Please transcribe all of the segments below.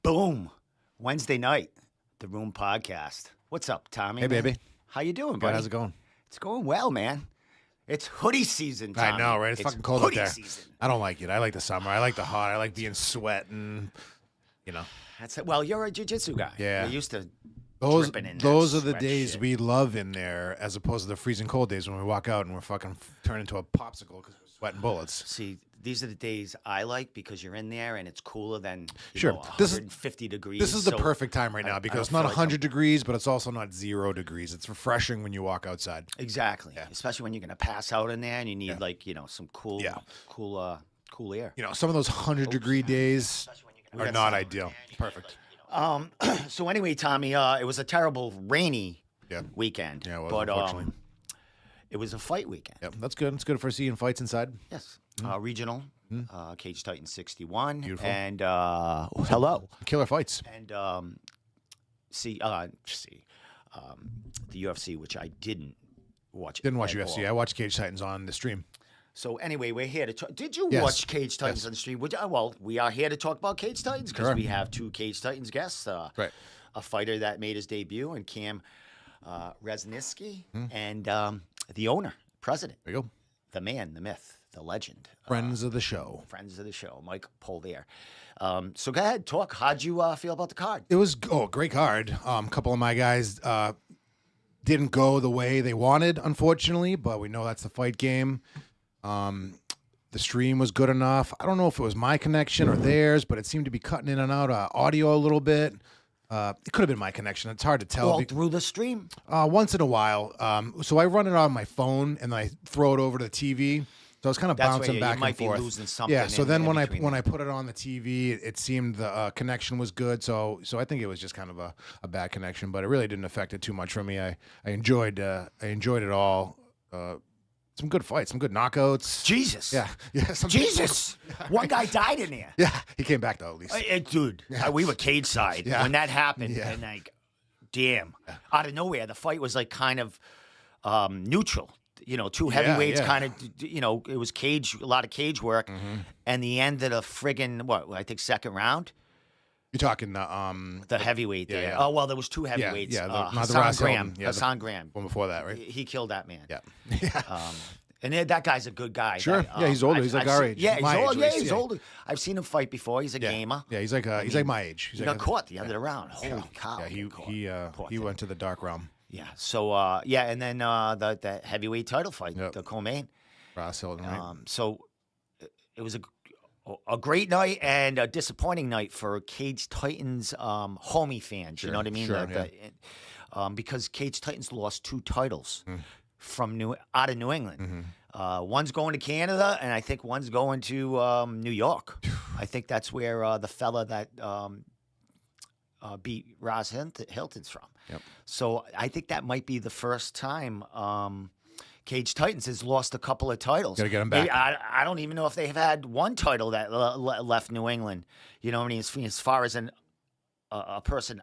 Boom. Wednesday night, the Room Podcast. What's up, Tommy? Hey, baby. How you doing, Good, buddy? how's it going? It's going well, man. It's hoodie season, Tommy. I know, right? It's fucking cold out hoodie there. Season. I don't like it. I like the summer. I like the hot. I like being sweating, you know. That's it. Well, you're a jiu-jitsu guy. Yeah. You're used to Those dripping in those that are the sweat days shit. we love in there as opposed to the freezing cold days when we walk out and we're fucking turn into a popsicle because we're sweating bullets. See, these are the days I like because you're in there and it's cooler than Sure. 150 degrees. This is the So perfect time right now I because don't it's not feel like 100 degrees, but it's also not 0 degrees. It's refreshing when you walk outside. Exactly. Yeah. Especially when you're going to pass out in there and you need some cool air. You know, some of those 100-degree days are not ideal. Perfect. So anyway, Tommy, it was a terrible rainy Yeah. weekend. Yeah, it was, but unfortunately. it was a fight weekend. Yep, that's good. It's good for seeing fights inside. Yes. Regional, Cage Titan 61. Beautiful. And hello. Killer fights. And the UFC, which I didn't watch. Didn't watch at UFC. all. I watched Cage Titans on the stream. So anyway, we're here to talk. Did you Yes. watch Cage Titans Yes. on the stream? Well, we are here to talk about Cage Titans because Sure. we have two Cage Titans guests. Right. A fighter that made his debut, and Cam Resnisky, and the owner, president, There you go. the man, the myth, the legend. Friends of the show. Friends of the show, Mike Polvere. So go ahead, talk. How'd you feel about the card? It was great card. A couple of my guys didn't go the way they wanted, unfortunately, but we know that's the fight game. The stream was good enough. I don't know if it was my connection or theirs, but it seemed to be cutting in and out audio a little bit. It could have been my connection. It's hard to tell. All through the stream? Once in a while. So I run it on my phone and then I throw it over to the TV. So I was kind of That's bouncing where back you might and be forth. losing something. Yeah. So in- then in when between I there. put it on the TV, it seemed the connection was good. So I think it was just kind of a bad connection, but it really didn't affect it too much for me. I enjoyed it all. Some good fights, some good knockouts. Jesus. Yeah. Jesus. One guy died in there. Yeah. He came back though at least. Dude, we were cage side Yeah. when that happened, Yeah. and damn, out of nowhere, the fight was like kind of neutral. You know, two heavyweights, yeah. kind of. It was a lot of cage work, and the end of the friggin' I think second round, You're talking the heavyweight there. yeah. Oh well, there was two heavyweights. yeah, not the Hassan Ross Graham. Hilton. Yeah, Hassan Graham. one before that, right? He killed that man. Yeah. Yeah. And that guy's a good guy. Sure. Yeah, he's older. He's like our age. Yeah, My age, at least. he's Yeah. older. I've seen him fight before. He's a gamer. Yeah, he's like like my age. He got caught the end of the round. Holy cow! Yeah, got caught. Poor he thing. went to the dark realm. Yeah. So and then the heavyweight title fight, Yep. the co-main. Ross Hilton, right? So it was a great night and a disappointing night for Cage Titans homie fans. You know what I mean? sure, Because Cage Titans lost two titles from out of New England. One's going to Canada, and I think one's going to New York. I think that's where the fella that beat Ross Hilton's from. Yep. So I think that might be the first time Cage Titans has lost a couple of titles. Gotta get 'em back. Maybe, I don't even know if they've had one title that left New England. You know what I mean? As far as a person,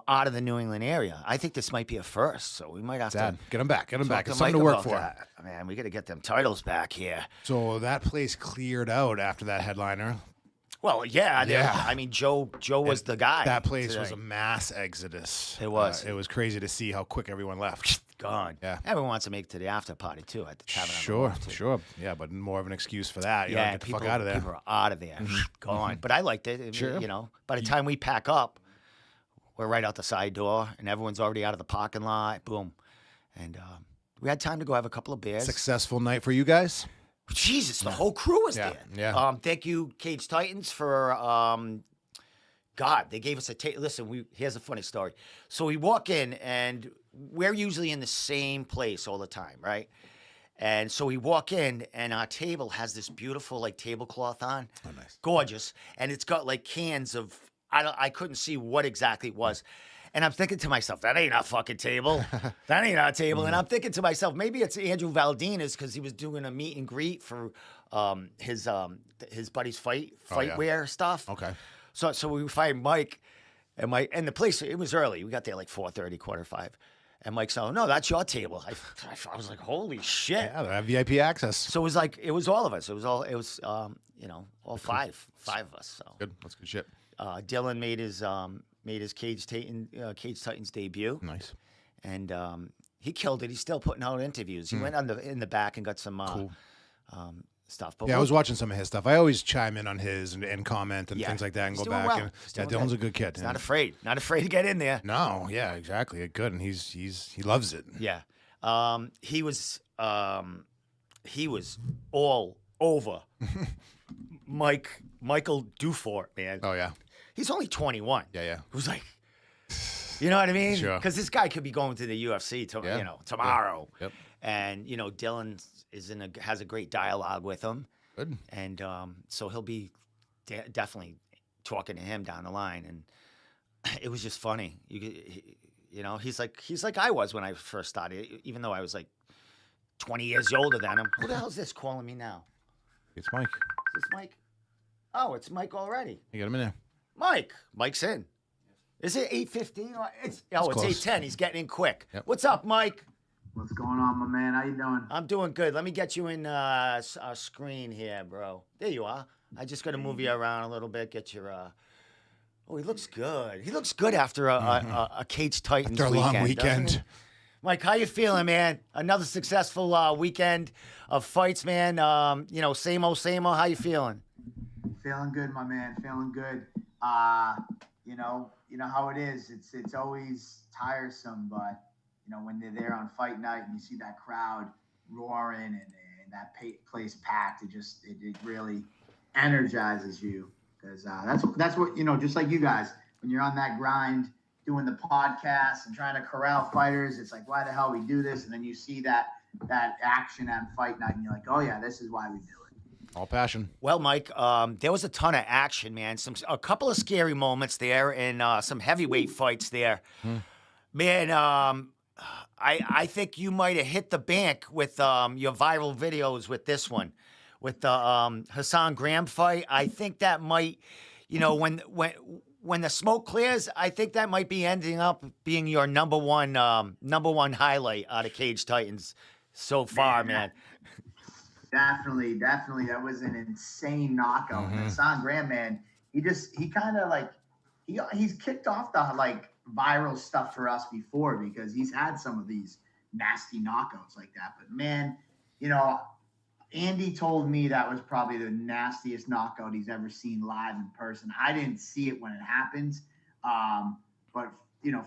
out of the New England area. I think this might be a first, so we might have Dad, to get him back. Get him talk back. to It's something Mike to work about for. that. Man, we got to get them titles back here. So that place cleared out after that headliner. Well, yeah. Yeah. I mean, Joe was the guy. That place was today. a mass exodus. It was. It was crazy to see how quick everyone left. Gone. Yeah. Everyone wants to make it to the after party too at the tavern. on the Sure, Wharf, too. sure. Yeah, but more of an excuse for that. You know, Yeah, get the people, fuck out of there. people are out of there, gone. But I liked it. Sure. By the time we pack up, we're right out the side door, and everyone's already out of the parking lot. Boom, and we had time to go have a couple of beers. Successful night for you guys. Jesus, the whole crew was Yeah, there. yeah. Thank you, Cage Titans, for God. They gave us a listen. Here's a funny story. So we walk in, and we're usually in the same place all the time, right? And so we walk in, and our table has this beautiful tablecloth on. Oh, nice. Gorgeous, and it's got cans of I couldn't see what exactly it was. And I'm thinking to myself, that ain't our fucking table. That ain't our table. And I'm thinking to myself, maybe it's Andrew Valdina's because he was doing a meet and greet for his buddy's fight yeah. wear stuff. Okay. So we find Mike, And and the place, it was early. We got there like 4:30, quarter five. And Mike's like, no, that's your table. I was like, holy shit. Yeah, they have VIP access. So it was like, it was all of us. It was all five of us. So Good. That's good shit. Dylan made his Cage Titans debut. Nice. And he killed it. He's still putting out interviews. He went in the back and got some stuff. But Yeah, I was watching some of his stuff. I always chime in on his and comment and Yeah, things like that and he's go doing back. well. And He's yeah, doing Dylan's good. a good kid. He's not afraid to get in there. No, yeah, exactly. Good, and he loves it. Yeah. He was all over Michael Dufort, man. Oh yeah, He's only 21. yeah. Who's like, you know what I mean? Sure. Because this guy could be going to the UFC Yeah. tomorrow. Yep. And Dylan has a great dialogue with him, Good. and so he'll be definitely talking to him down the line. And it was just funny. He's like I was when I first started, even though I was like 20 years older than him. Who the hell is this calling me now? It's Mike. Is this Mike? Oh, it's Mike already. You got him in there. Mike's in. Is it 8:15? It's close. 8:10. He's getting in quick. Yep. What's up, Mike? What's going on, my man? How you doing? I'm doing good. Let me get you in our screen here, bro. There you are. I just got to move you around a little bit. Get your. Oh, he looks good. He looks good after a Cage Titans After a long doesn't he? weekend. Mike, how you feeling, man? Another successful weekend of fights, man. Same old, same old. How you feeling? Feeling good, my man. Feeling good. You know how it is. It's always tiresome, but when they're there on fight night and you see that crowd roaring and that place packed, it really energizes you, because that's what just like you guys, when you're on that grind doing the podcast and trying to corral fighters, it's like, why the hell we do this? And then you see that action on fight night and you're like, oh yeah, this is why we do it. All passion. Well, Mike, there was a ton of action, man. A couple of scary moments there, and some heavyweight fights there. Man, I think you might have hit the bank with your viral videos with this one, with the Hassan Graham fight. I think that might, when the smoke clears, I think that might be ending up being your number one highlight out of Cage Titans so far, man. Definitely. That was an insane knockout. And Hassan Graham, man, he kind of like, he's kicked off the viral stuff for us before, because he's had some of these nasty knockouts like that. But man, Andy told me that was probably the nastiest knockout he's ever seen live in person. I didn't see it when it happened. But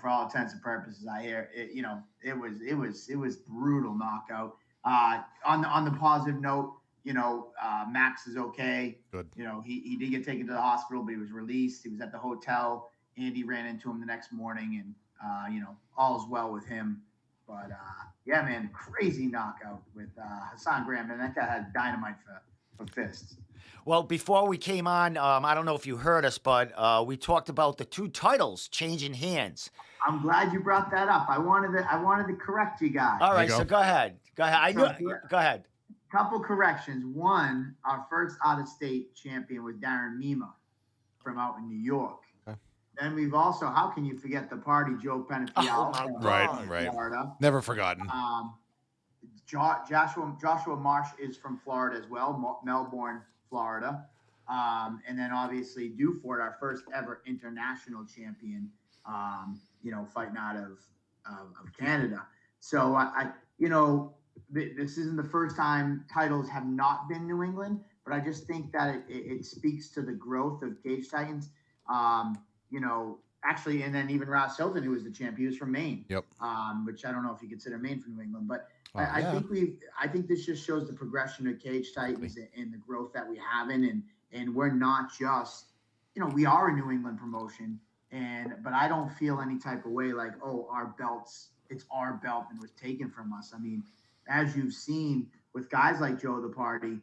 for all intents and purposes, I hear it, it was brutal knockout. On the positive note, Max is okay. Good. He did get taken to the hospital, but he was released. He was at the hotel. Andy ran into him the next morning, and all's well with him. But yeah, man, crazy knockout with Hassan Graham, and that guy had dynamite for fists. Well, before we came on, I don't know if you heard us, but we talked about the two titles changing hands. I'm glad you brought that up. I wanted to correct you guys. All right, go. so go ahead. Go ahead. Couple corrections. One, our first out-of-state champion was Darren Mima from out in New York. Okay. Then we've also, how can you forget the party, Joe Penafiel Oh, my from God. Right. Florida. Never forgotten. Joshua Marsh is from Florida as well, Melbourne, Florida. And then obviously Dufort, our first ever international champion, fighting out of Canada. So this isn't the first time titles have not been New England, but I just think that it speaks to the growth of Cage Titans. Actually, and then even Ross Hilton, who was the champ, he was from Maine. Yep. Which I don't know if you consider Maine from New England, but Yeah. I think this just shows the progression of Cage Titans and the growth that we have and we're not just, we are a New England promotion, but I don't feel any type of way like, oh, it's our belt and it was taken from us. I mean, as you've seen with guys like Joe the Party,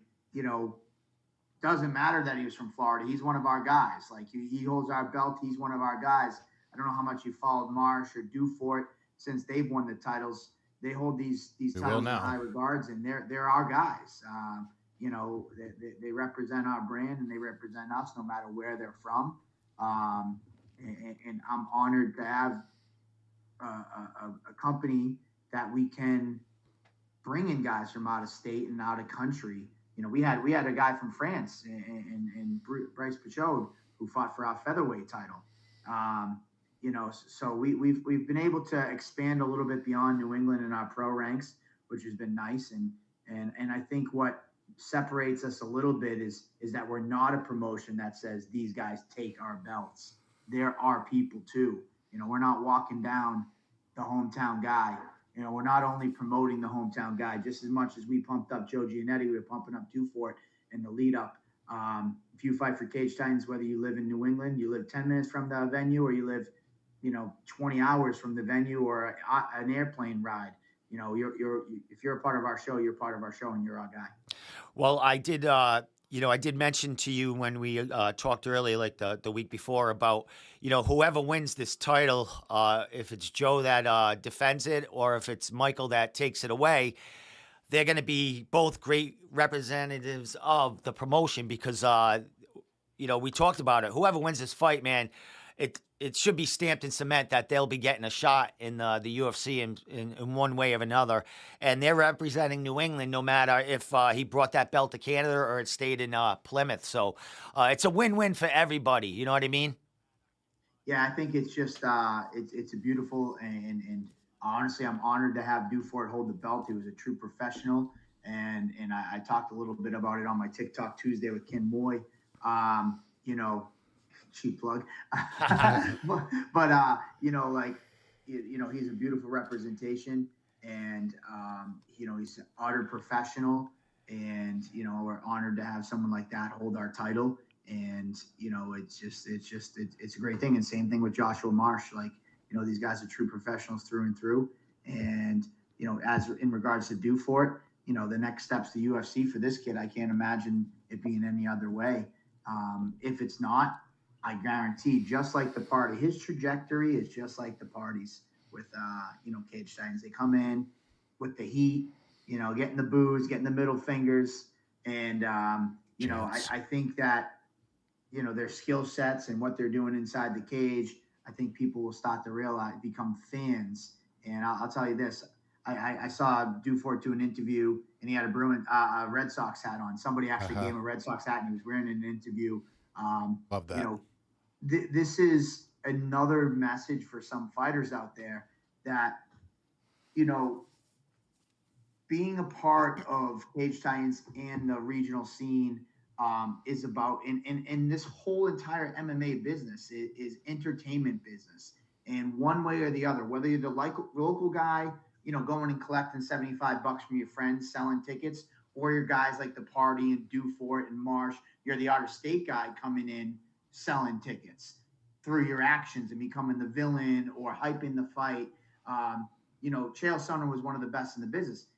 doesn't matter that he was from Florida. He's one of our guys. Like he holds our belt. He's one of our guys. I don't know how much you followed Marsh or Dufort since they've won the titles. They hold these titles in high regards, and they're our guys. They represent our brand and they represent us no matter where they're from. and I'm honored to have a company that we can bring in guys from out of state and out of country. We had a guy from France and Bryce Pachode who fought for our featherweight title. So we've been able to expand a little bit beyond New England in our pro ranks, which has been nice. And I think what separates us a little bit is that we're not a promotion that says these guys take our belts. There are people too. We're not walking down the hometown guy. We're not only promoting the hometown guy just as much as we pumped up Joe Giannetti, we were pumping up Dufort in the lead up. If you fight for Cage Titans, whether you live in New England, you live 10 minutes from the venue, or you live, 20 hours from the venue, or an airplane ride, if you're a part of our show, you're part of our show, and you're our guy. Well, I did mention to you when we talked earlier, like the week before, about whoever wins this title, if it's Joe that defends it, or if it's Michael that takes it away, they're going to be both great representatives of the promotion because we talked about it. Whoever wins this fight, man, it should be stamped in cement that they'll be getting a shot in the UFC in one way or another. And they're representing New England no matter if he brought that belt to Canada or it stayed in Plymouth. So it's a win-win for everybody. You know what I mean? Yeah, I think it's just it's a beautiful and honestly, I'm honored to have Dufort hold the belt. He was a true professional, and I talked a little bit about it on my TikTok Tuesday with Ken Moy. You know, cheap plug, but he's a beautiful representation, and he's an utter professional, and we're honored to have someone like that hold our title. And it's a great thing. And same thing with Joshua Marsh. Like, these guys are true professionals through and through. And as in regards to Dufort, the next steps to UFC for this kid, I can't imagine it being any other way. If it's not, I guarantee, just like the party, his trajectory is just like the parties with Cage Titans. They come in with the heat, getting the boos, getting the middle fingers, and I think that their skill sets and what they're doing inside the cage, I think people will start to realize, become fans. And I'll tell you this: I saw Dufort do an interview, and he had a Red Sox hat on. Somebody actually gave him a Red Sox hat, and he was wearing it in an interview. Love that. This is another message for some fighters out there that being a part of Cage Titans and the regional scene is about, and this whole entire MMA business is entertainment business. And one way or the other, whether you're the local guy, going and collecting $75 from your friends selling tickets, or your guys like the Party and Dufort and Marsh, you're the out of state guy coming in selling tickets through your actions and becoming the villain or hyping the fight. Chael Sonnen was one of the best in the business.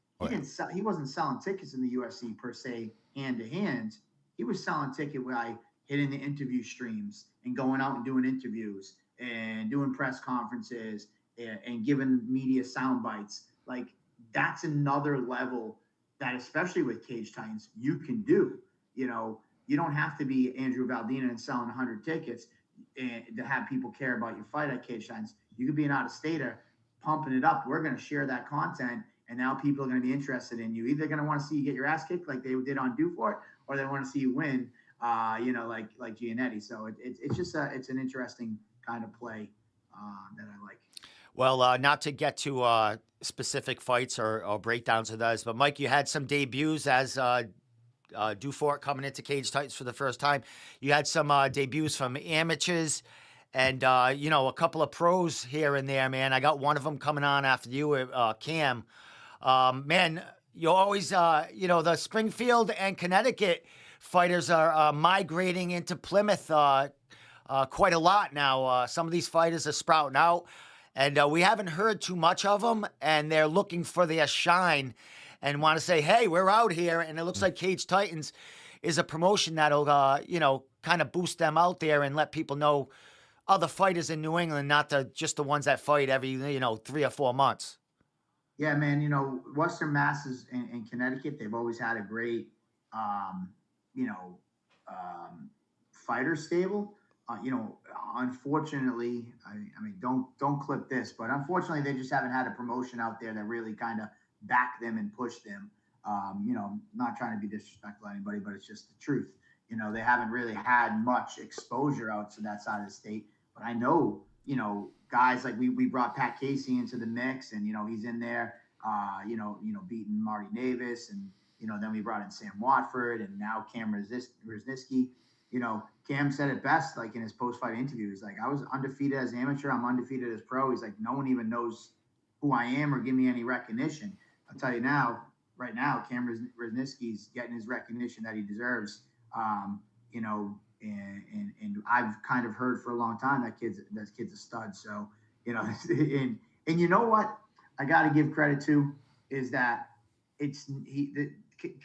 He wasn't selling tickets in the UFC per se, hand to hand. He was selling ticket by hitting the interview streams and going out and doing interviews and doing press conferences and giving media sound bites. Like, that's another level that, especially with Cage Titans, you can do. You don't have to be Andrew Valdina and selling 100 tickets to have people care about your fight at Cage Titans. You could be an out-of-stater pumping it up. We're going to share that content, and now people are going to be interested in you. Either going to want to see you get your ass kicked like they did on Dufort, or they want to see you win, like Giannetti. So it's just it's an interesting kind of play that I like. Well, not to get to specific fights or breakdowns of those, but Mike, you had some debuts as Dufort coming into Cage Titans for the first time. You had some debuts from amateurs and, a couple of pros here and there, man. I got one of them coming on after you, Cam. Man, you always, the Springfield and Connecticut fighters are migrating into Plymouth quite a lot now. Some of these fighters are sprouting out, and we haven't heard too much of them, and they're looking for their shine and want to say, hey, we're out here. And it looks like Cage Titans is a promotion that'll, kind of boost them out there and let people know other fighters in New England, not just the ones that fight every, 3 or 4 months. Yeah, man. Western Masses in Connecticut, they've always had a great, fighter stable. unfortunately, I mean, don't clip this, but unfortunately, they just haven't had a promotion out there that really kind of back them and push them. Not trying to be disrespectful to anybody, but it's just the truth. They haven't really had much exposure out to that side of the state. But I know, guys like we brought Pat Casey into the mix, and he's in there. Beating Marty Navis, and then we brought in Sam Watford, and now Cam Resnisky. Cam said it best, like in his post-fight interview. He's like, I was undefeated as amateur. I'm undefeated as pro. He's like, no one even knows who I am or give me any recognition. I'll tell you now, right now, Cam Resnisky's getting his recognition that he deserves. And I've kind of heard for a long time that kid's a stud. So, and you know what I got to give credit to is that the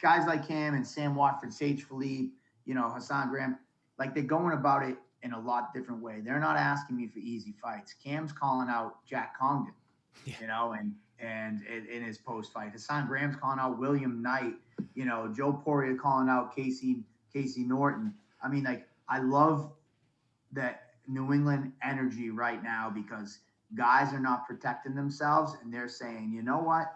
guys like Cam and Sam Watford, Sage Philippe, Hassan Graham, like they're going about it in a lot different way. They're not asking me for easy fights. Cam's calling out Jack Congdon, and in his post fight, Hassan Graham's calling out William Knight, Joe Poirier calling out Casey Norton. I mean, like, I love that New England energy right now because guys are not protecting themselves and they're saying, you know what?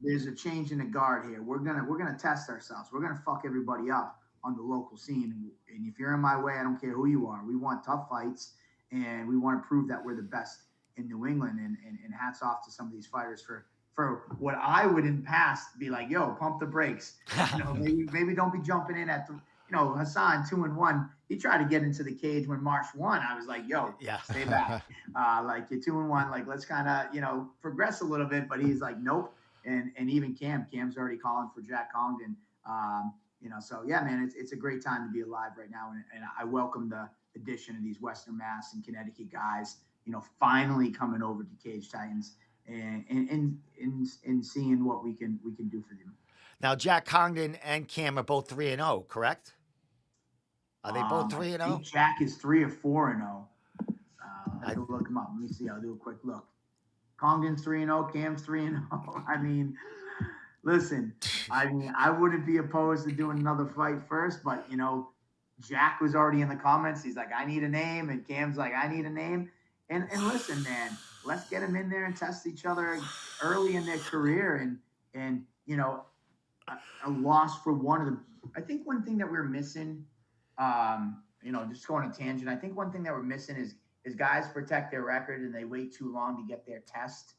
There's a change in the guard here. We're gonna test ourselves. We're gonna fuck everybody up on the local scene. And if you're in my way, I don't care who you are. We want tough fights, and we want to prove that we're the best in New England. And hats off to some of these fighters for what I would in past be like, yo, pump the brakes. Maybe don't be jumping in at the. Hassan 2-1. He tried to get into the cage when March won. I was like, yo, stay back. Like you're 2-1. Like let's kind of progress a little bit. But he's like, nope. And even Cam's already calling for Jack Congdon. So yeah, man, it's a great time to be alive right now, and I welcome the addition of these Western Mass and Connecticut guys. Finally coming over to Cage Titans and seeing what we can do for them. Now, Jack Congdon and Cam are both 3-0, correct? Are they both 3-0? I think Jack is 3 or 4-0. I can look him up. Let me see. I'll do a quick look. Congdon's 3-0. Cam's 3-0. I mean, listen. I wouldn't be opposed to doing another fight first, but Jack was already in the comments. He's like, I need a name, and Cam's like, I need a name. And listen, man, let's get them in there and test each other early in their career, and a loss for one of them. I think one thing that we're missing, just going on a tangent. I think one thing that we're missing is guys protect their record and they wait too long to get their test.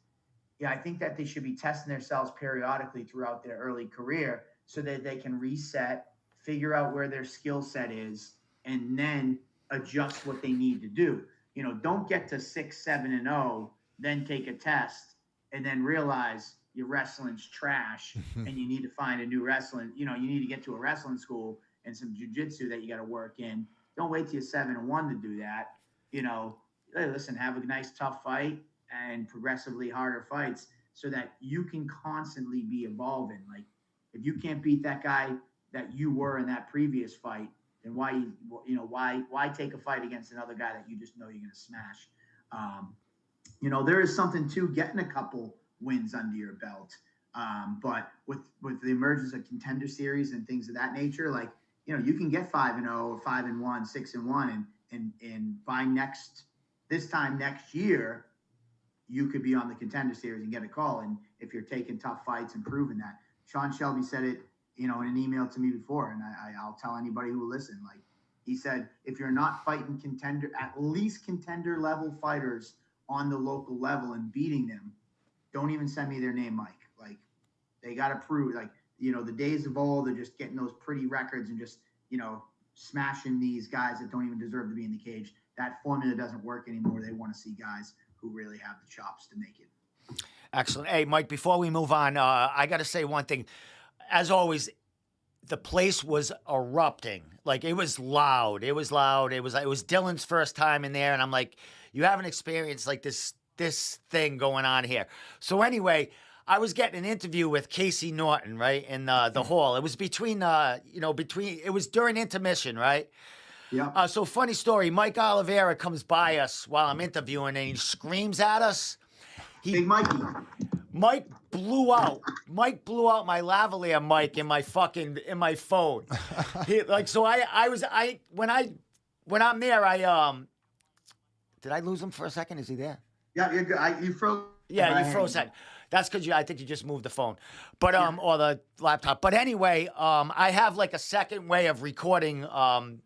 Yeah, I think that they should be testing themselves periodically throughout their early career so that they can reset, figure out where their skill set is, and then adjust what they need to do. Don't get to 6-7-0, then take a test, and then realize your wrestling's trash and you need to find a new wrestling. You need to get to a wrestling school and some jiu-jitsu that you got to work in. Don't wait till you're 7-1 to do that. Hey, listen, have a nice tough fight and progressively harder fights so that you can constantly be evolving. Like if you can't beat that guy that you were in that previous fight, then why take a fight against another guy that you just know you're going to smash? There is something to getting a couple wins under your belt. But with the emergence of contender series and things of that nature, like, you can get 5-0 or 5-1, 6-1, and by this time next year, you could be on the contender series and get a call. And if you're taking tough fights and proving that, Sean Shelby said it, in an email to me before, and I'll tell anybody who will listen. Like he said, if you're not fighting at least contender level fighters on the local level and beating them, don't even send me their name, Mike. Like they got to prove, like, the days of old, they're just getting those pretty records and just, smashing these guys that don't even deserve to be in the cage. That formula doesn't work anymore. They want to see guys who really have the chops to make it. Excellent. Hey, Mike, before we move on, I got to say one thing. As always, the place was erupting. Like it was loud. It was Dylan's first time in there. And I'm like, you haven't experienced like this thing going on here. So anyway, I was getting an interview with Casey Norton, right, in the hall. It was it was during intermission, right? Yeah. So funny story, Mike Oliveira comes by us while I'm interviewing and he screams at us. Big Mikey. Mike blew out my lavalier mic in my phone. When I when I'm there, did I lose him for a second? Is he there? Yeah, you're good. You froze. Yeah, you froze that. That's because I think you just moved the phone, but or the laptop. But anyway, I have like a second way of recording, the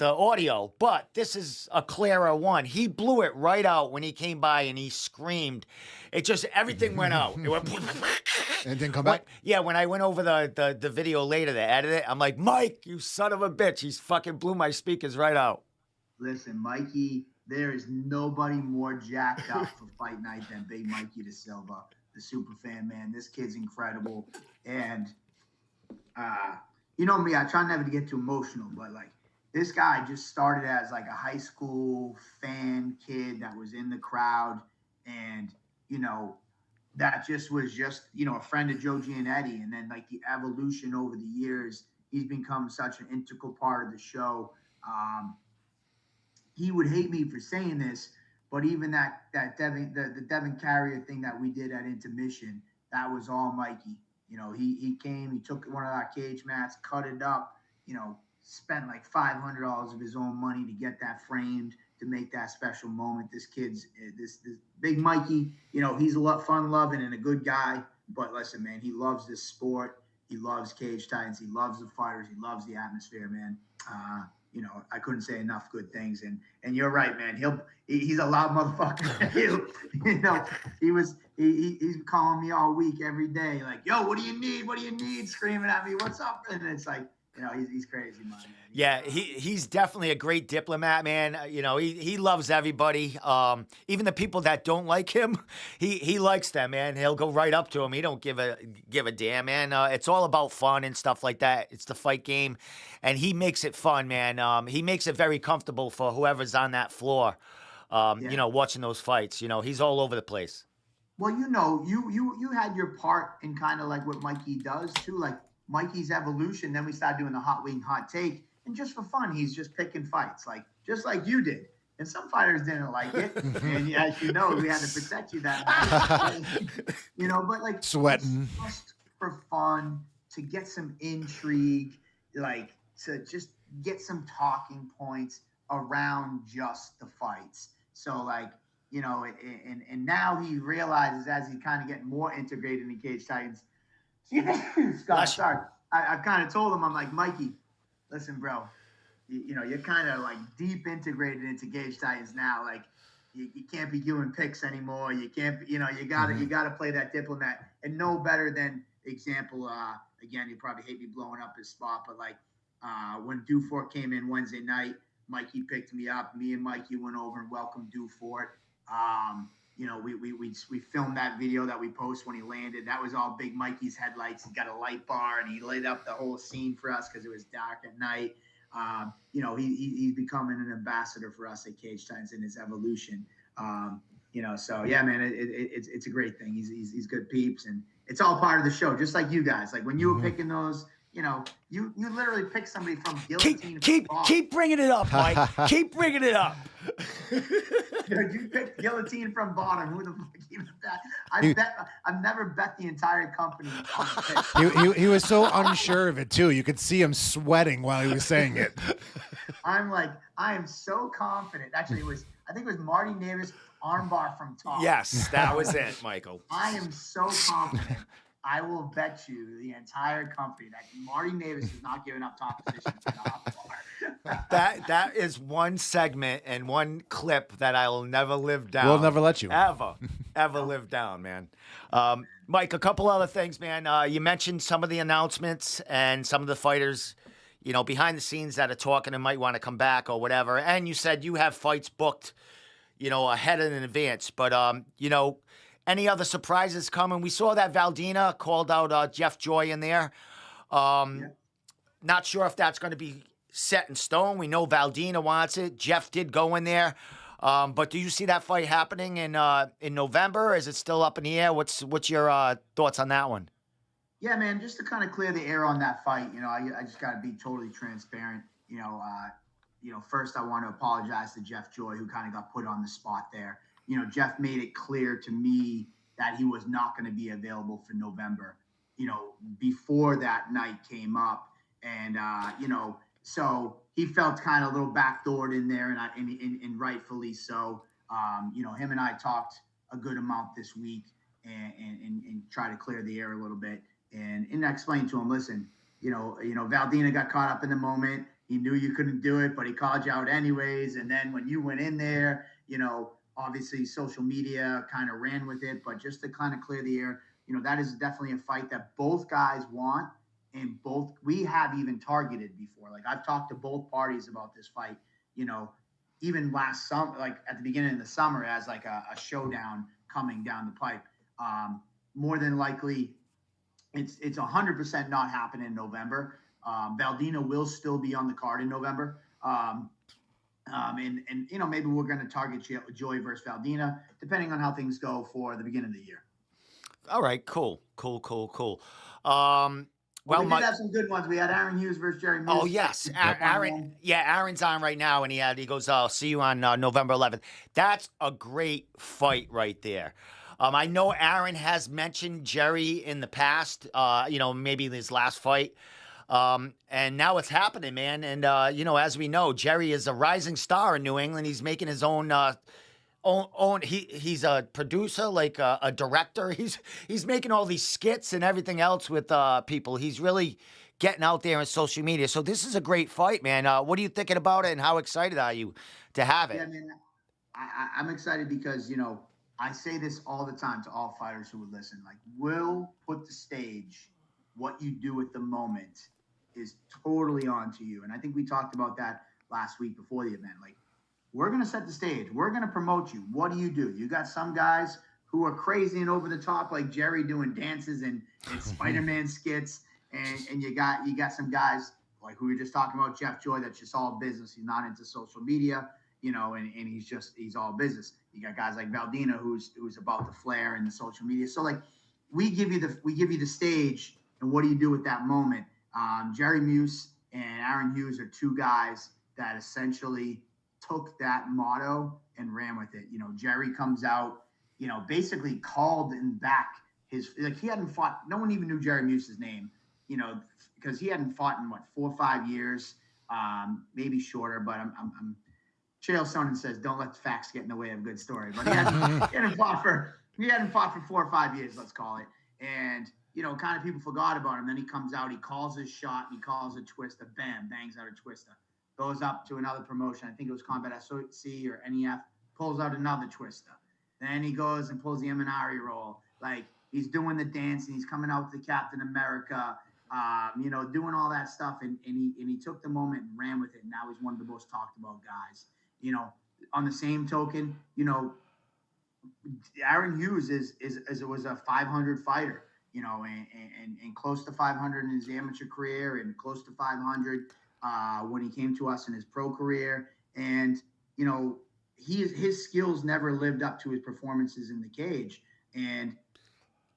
audio. But this is a clearer one. He blew it right out when he came by and he screamed. It just everything went out. It went. And didn't come back? Yeah, when I went over the video later to edit it, I'm like, Mike, you son of a bitch. He's fucking blew my speakers right out. Listen, Mikey, there is nobody more jacked up for fight night than Big Mikey Da Silva, the super fan, man. This kid's incredible. And, you know me, I try never to get too emotional, but, like, this guy just started as, like, a high school fan kid that was in the crowd. And, that just was a friend of Joe Giannetti. And then, like, the evolution over the years, he's become such an integral part of the show. He would hate me for saying this, but even the Devin Carrier thing that we did at intermission, that was all Mikey. He came, he took one of our cage mats, cut it up, spent like $500 of his own money to get that framed, to make that special moment. This Big Mikey, he's a fun-loving and a good guy, but listen, man, he loves this sport. He loves Cage Titans. He loves the fighters. He loves the atmosphere, man. I couldn't say enough good things. And you're right, man. He's a loud motherfucker. He's calling me all week, every day, like, yo, what do you need? What do you need? Screaming at me, what's up? And it's like, he's crazy, man. Yeah, he's definitely a great diplomat, man. He loves everybody. Even the people that don't like him, he likes them, man. He'll go right up to him. He don't give a damn, man. It's all about fun and stuff like that. It's the fight game, and he makes it fun, man. He makes it very comfortable for whoever's on that floor. Watching those fights. He's all over the place. Well, you had your part in kind of like what Mikey does too, like Mikey's evolution. Then we started doing the hot wing, hot take. And just for fun, he's just picking fights, just like you did. And some fighters didn't like it. And as you know, we had to protect you that night. But like sweating. Just for fun, to get some intrigue, like to just get some talking points around just the fights. So and now he realizes, as he kind of getting more integrated in Cage Titans. Scott, sorry. I've kind of told him, I'm like, Mikey, listen, bro, you're kind of like deep integrated into Cage Titans now. Like you can't be doing picks anymore. You can't, you gotta play that diplomat. And no better than example. Again, you probably hate me blowing up his spot, but when Dufort came in Wednesday night, Mikey picked me up. Me and Mikey went over and welcomed Dufort. We filmed that video that we post when he landed. That was all Big Mikey's headlights. He got a light bar and he lit up the whole scene for us because it was dark at night. He's becoming an ambassador for us at Cage Titans in his evolution. So yeah, man, it's a great thing. He's good peeps, and it's all part of the show. Just like you guys, like when you were picking those. You literally pick somebody from Guillotine. Keep bringing it up, Mike. Keep bringing it up. You picked Guillotine from Bottom. Who the fuck even that? I've never bet the entire company on the pick. He was so unsure of it too. You could see him sweating while he was saying it. I'm like, I am so confident. Actually, I think it was Marty Navis armbar from top. Yes, that was it, Michael. I am so confident. I will bet you the entire company that Marty Navis is not giving up top position for the hot bar. That is one segment and one clip that I will never live down. We'll never let you. Ever live down, man. Mike, a couple other things, man. You mentioned some of the announcements and some of the fighters, behind the scenes that are talking and might want to come back or whatever. And you said you have fights booked, ahead and in advance. But, any other surprises coming? We saw that Valdina called out Jeff Joy in there. Not sure if that's going to be set in stone. We know Valdina wants it. Jeff did go in there. But do you see that fight happening in November? Is it still up in the air? What's your thoughts on that one? Yeah, man, just to kind of clear the air on that fight, I just got to be totally transparent. First I want to apologize to Jeff Joy, who kind of got put on the spot there. Jeff made it clear to me that he was not going to be available for November, before that night came up. And, So he felt kind of a little backdoored in there, and rightfully so. Him and I talked a good amount this week and try to clear the air a little bit. And I explained to him, listen, Valdina got caught up in the moment. He knew you couldn't do it, but he called you out anyways. And then when you went in there, obviously social media kind of ran with it, but just to kind of clear the air, that is definitely a fight that both guys want. And both we have even targeted before. Like I've talked to both parties about this fight, even last summer, like at the beginning of the summer, as like a showdown coming down the pipe. More than likely, it's 100% not happening in November. Valdina will still be on the card in November. Maybe we're going to target Joy versus Valdina, depending on how things go for the beginning of the year. All right, cool. Well, we did have some good ones. We had Aaron Hughes versus Jerry Moose. Oh yes, Aaron. Yeah, Aaron's on right now, and he goes, "I'll see you on November 11th." That's a great fight right there. I know Aaron has mentioned Jerry in the past. Maybe his last fight. And now it's happening, man. And as we know, Jerry is a rising star in New England. He's making his own. He's a producer, like a director. He's making all these skits and everything else with people. He's really getting out there on social media. So this is a great fight, man. What are you thinking about it, and how excited are you to have it? Yeah, man, I'm excited because I say this all the time to all fighters who would listen. Like, we'll put the stage. What you do at the moment is totally on to you. And I think we talked about that last week before the event. Like, we're going to set the stage. We're going to promote you. What do? You got some guys who are crazy and over the top, like Jerry doing dances and Spider-Man skits. And you got some guys like who we were just talking about, Jeff Joy, that's just all business. He's not into social media, and he's all business. You got guys like Valdina who's about the flair and the social media. So like we give you the stage, and what do you do with that moment? Jerry Moose and Aaron Hughes are two guys that essentially took that motto and ran with it. Jerry comes out, basically called and back he hadn't fought. No one even knew Jerry Moose's name, because he hadn't fought in 4 or 5 years, maybe shorter. But I'm Chael Sonnen says, don't let the facts get in the way of a good story. But he hadn't fought for 4 or 5 years, let's call it. And kind of people forgot about him. Then he comes out, he calls his shot, he calls a twister, bam, bangs out a twister. Goes up to another promotion. I think it was Combat SOC or NEF, pulls out another twister. Then he goes and pulls the Eminari roll. Like, he's doing the dance, and he's coming out with the Captain America, doing all that stuff. And he took the moment and ran with it. And now he's one of the most talked about guys. On the same token, Aaron Hughes was a 500 fighter, and close to 500 in his amateur career, and close to 500 when he came to us in his pro career. And, his skills never lived up to his performances in the cage. And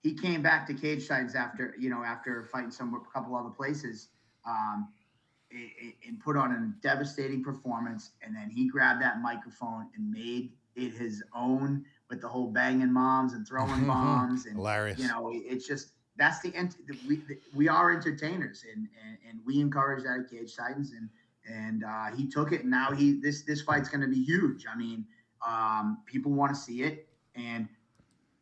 he came back to Cage Titans after fighting a couple other places, and put on a devastating performance. And then he grabbed that microphone and made it his own with the whole banging moms and throwing bombs. And hilarious. It's just, that's we are entertainers, and we encourage that at Cage Titans, and he took it, and now this fight's going to be huge. I mean, people want to see it, and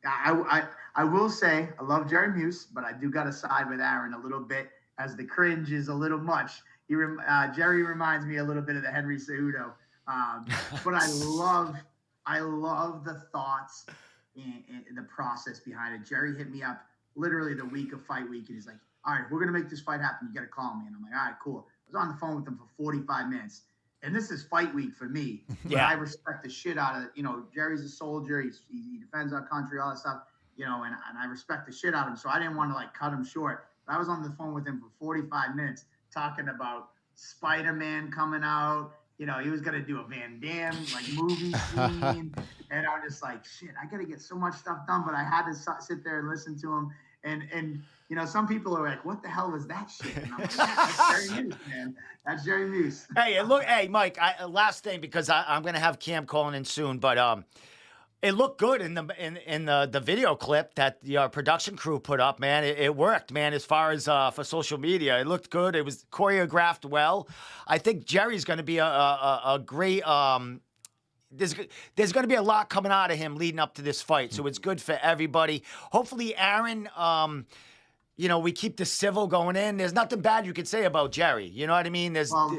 I will say I love Jerry Moose, but I do got to side with Aaron a little bit, as the cringe is a little much. Jerry reminds me a little bit of the Henry Cejudo, but I love the thoughts and the process behind it. Jerry hit me up literally the week of fight week, and he's like, all right, we're going to make this fight happen. You got to call me. And I'm like, all right, cool. I was on the phone with him for 45 minutes. And this is fight week for me. But I respect the shit out of it. Jerry's a soldier. He defends our country, all that stuff, and I respect the shit out of him. So I didn't want to cut him short. But I was on the phone with him for 45 minutes talking about Spider-Man coming out. He was going to do a Van Damme movie scene. And I was just like, shit, I got to get so much stuff done. But I had to sit there and listen to him. And some people are like, what the hell is that shit? And I'm like, that's Jerry Moose, man. That's Jerry Moose. Hey, Mike, last thing, because I'm going to have Cam calling in soon. But It looked good in the video clip that the production crew put up, man. It worked, man. As far as for social media, it looked good. It was choreographed well. I think Jerry's going to be a great. There's going to be a lot coming out of him leading up to this fight, so it's good for everybody. Hopefully, Aaron. We keep the civil going in. There's nothing bad you could say about Jerry. You know what I mean? Well,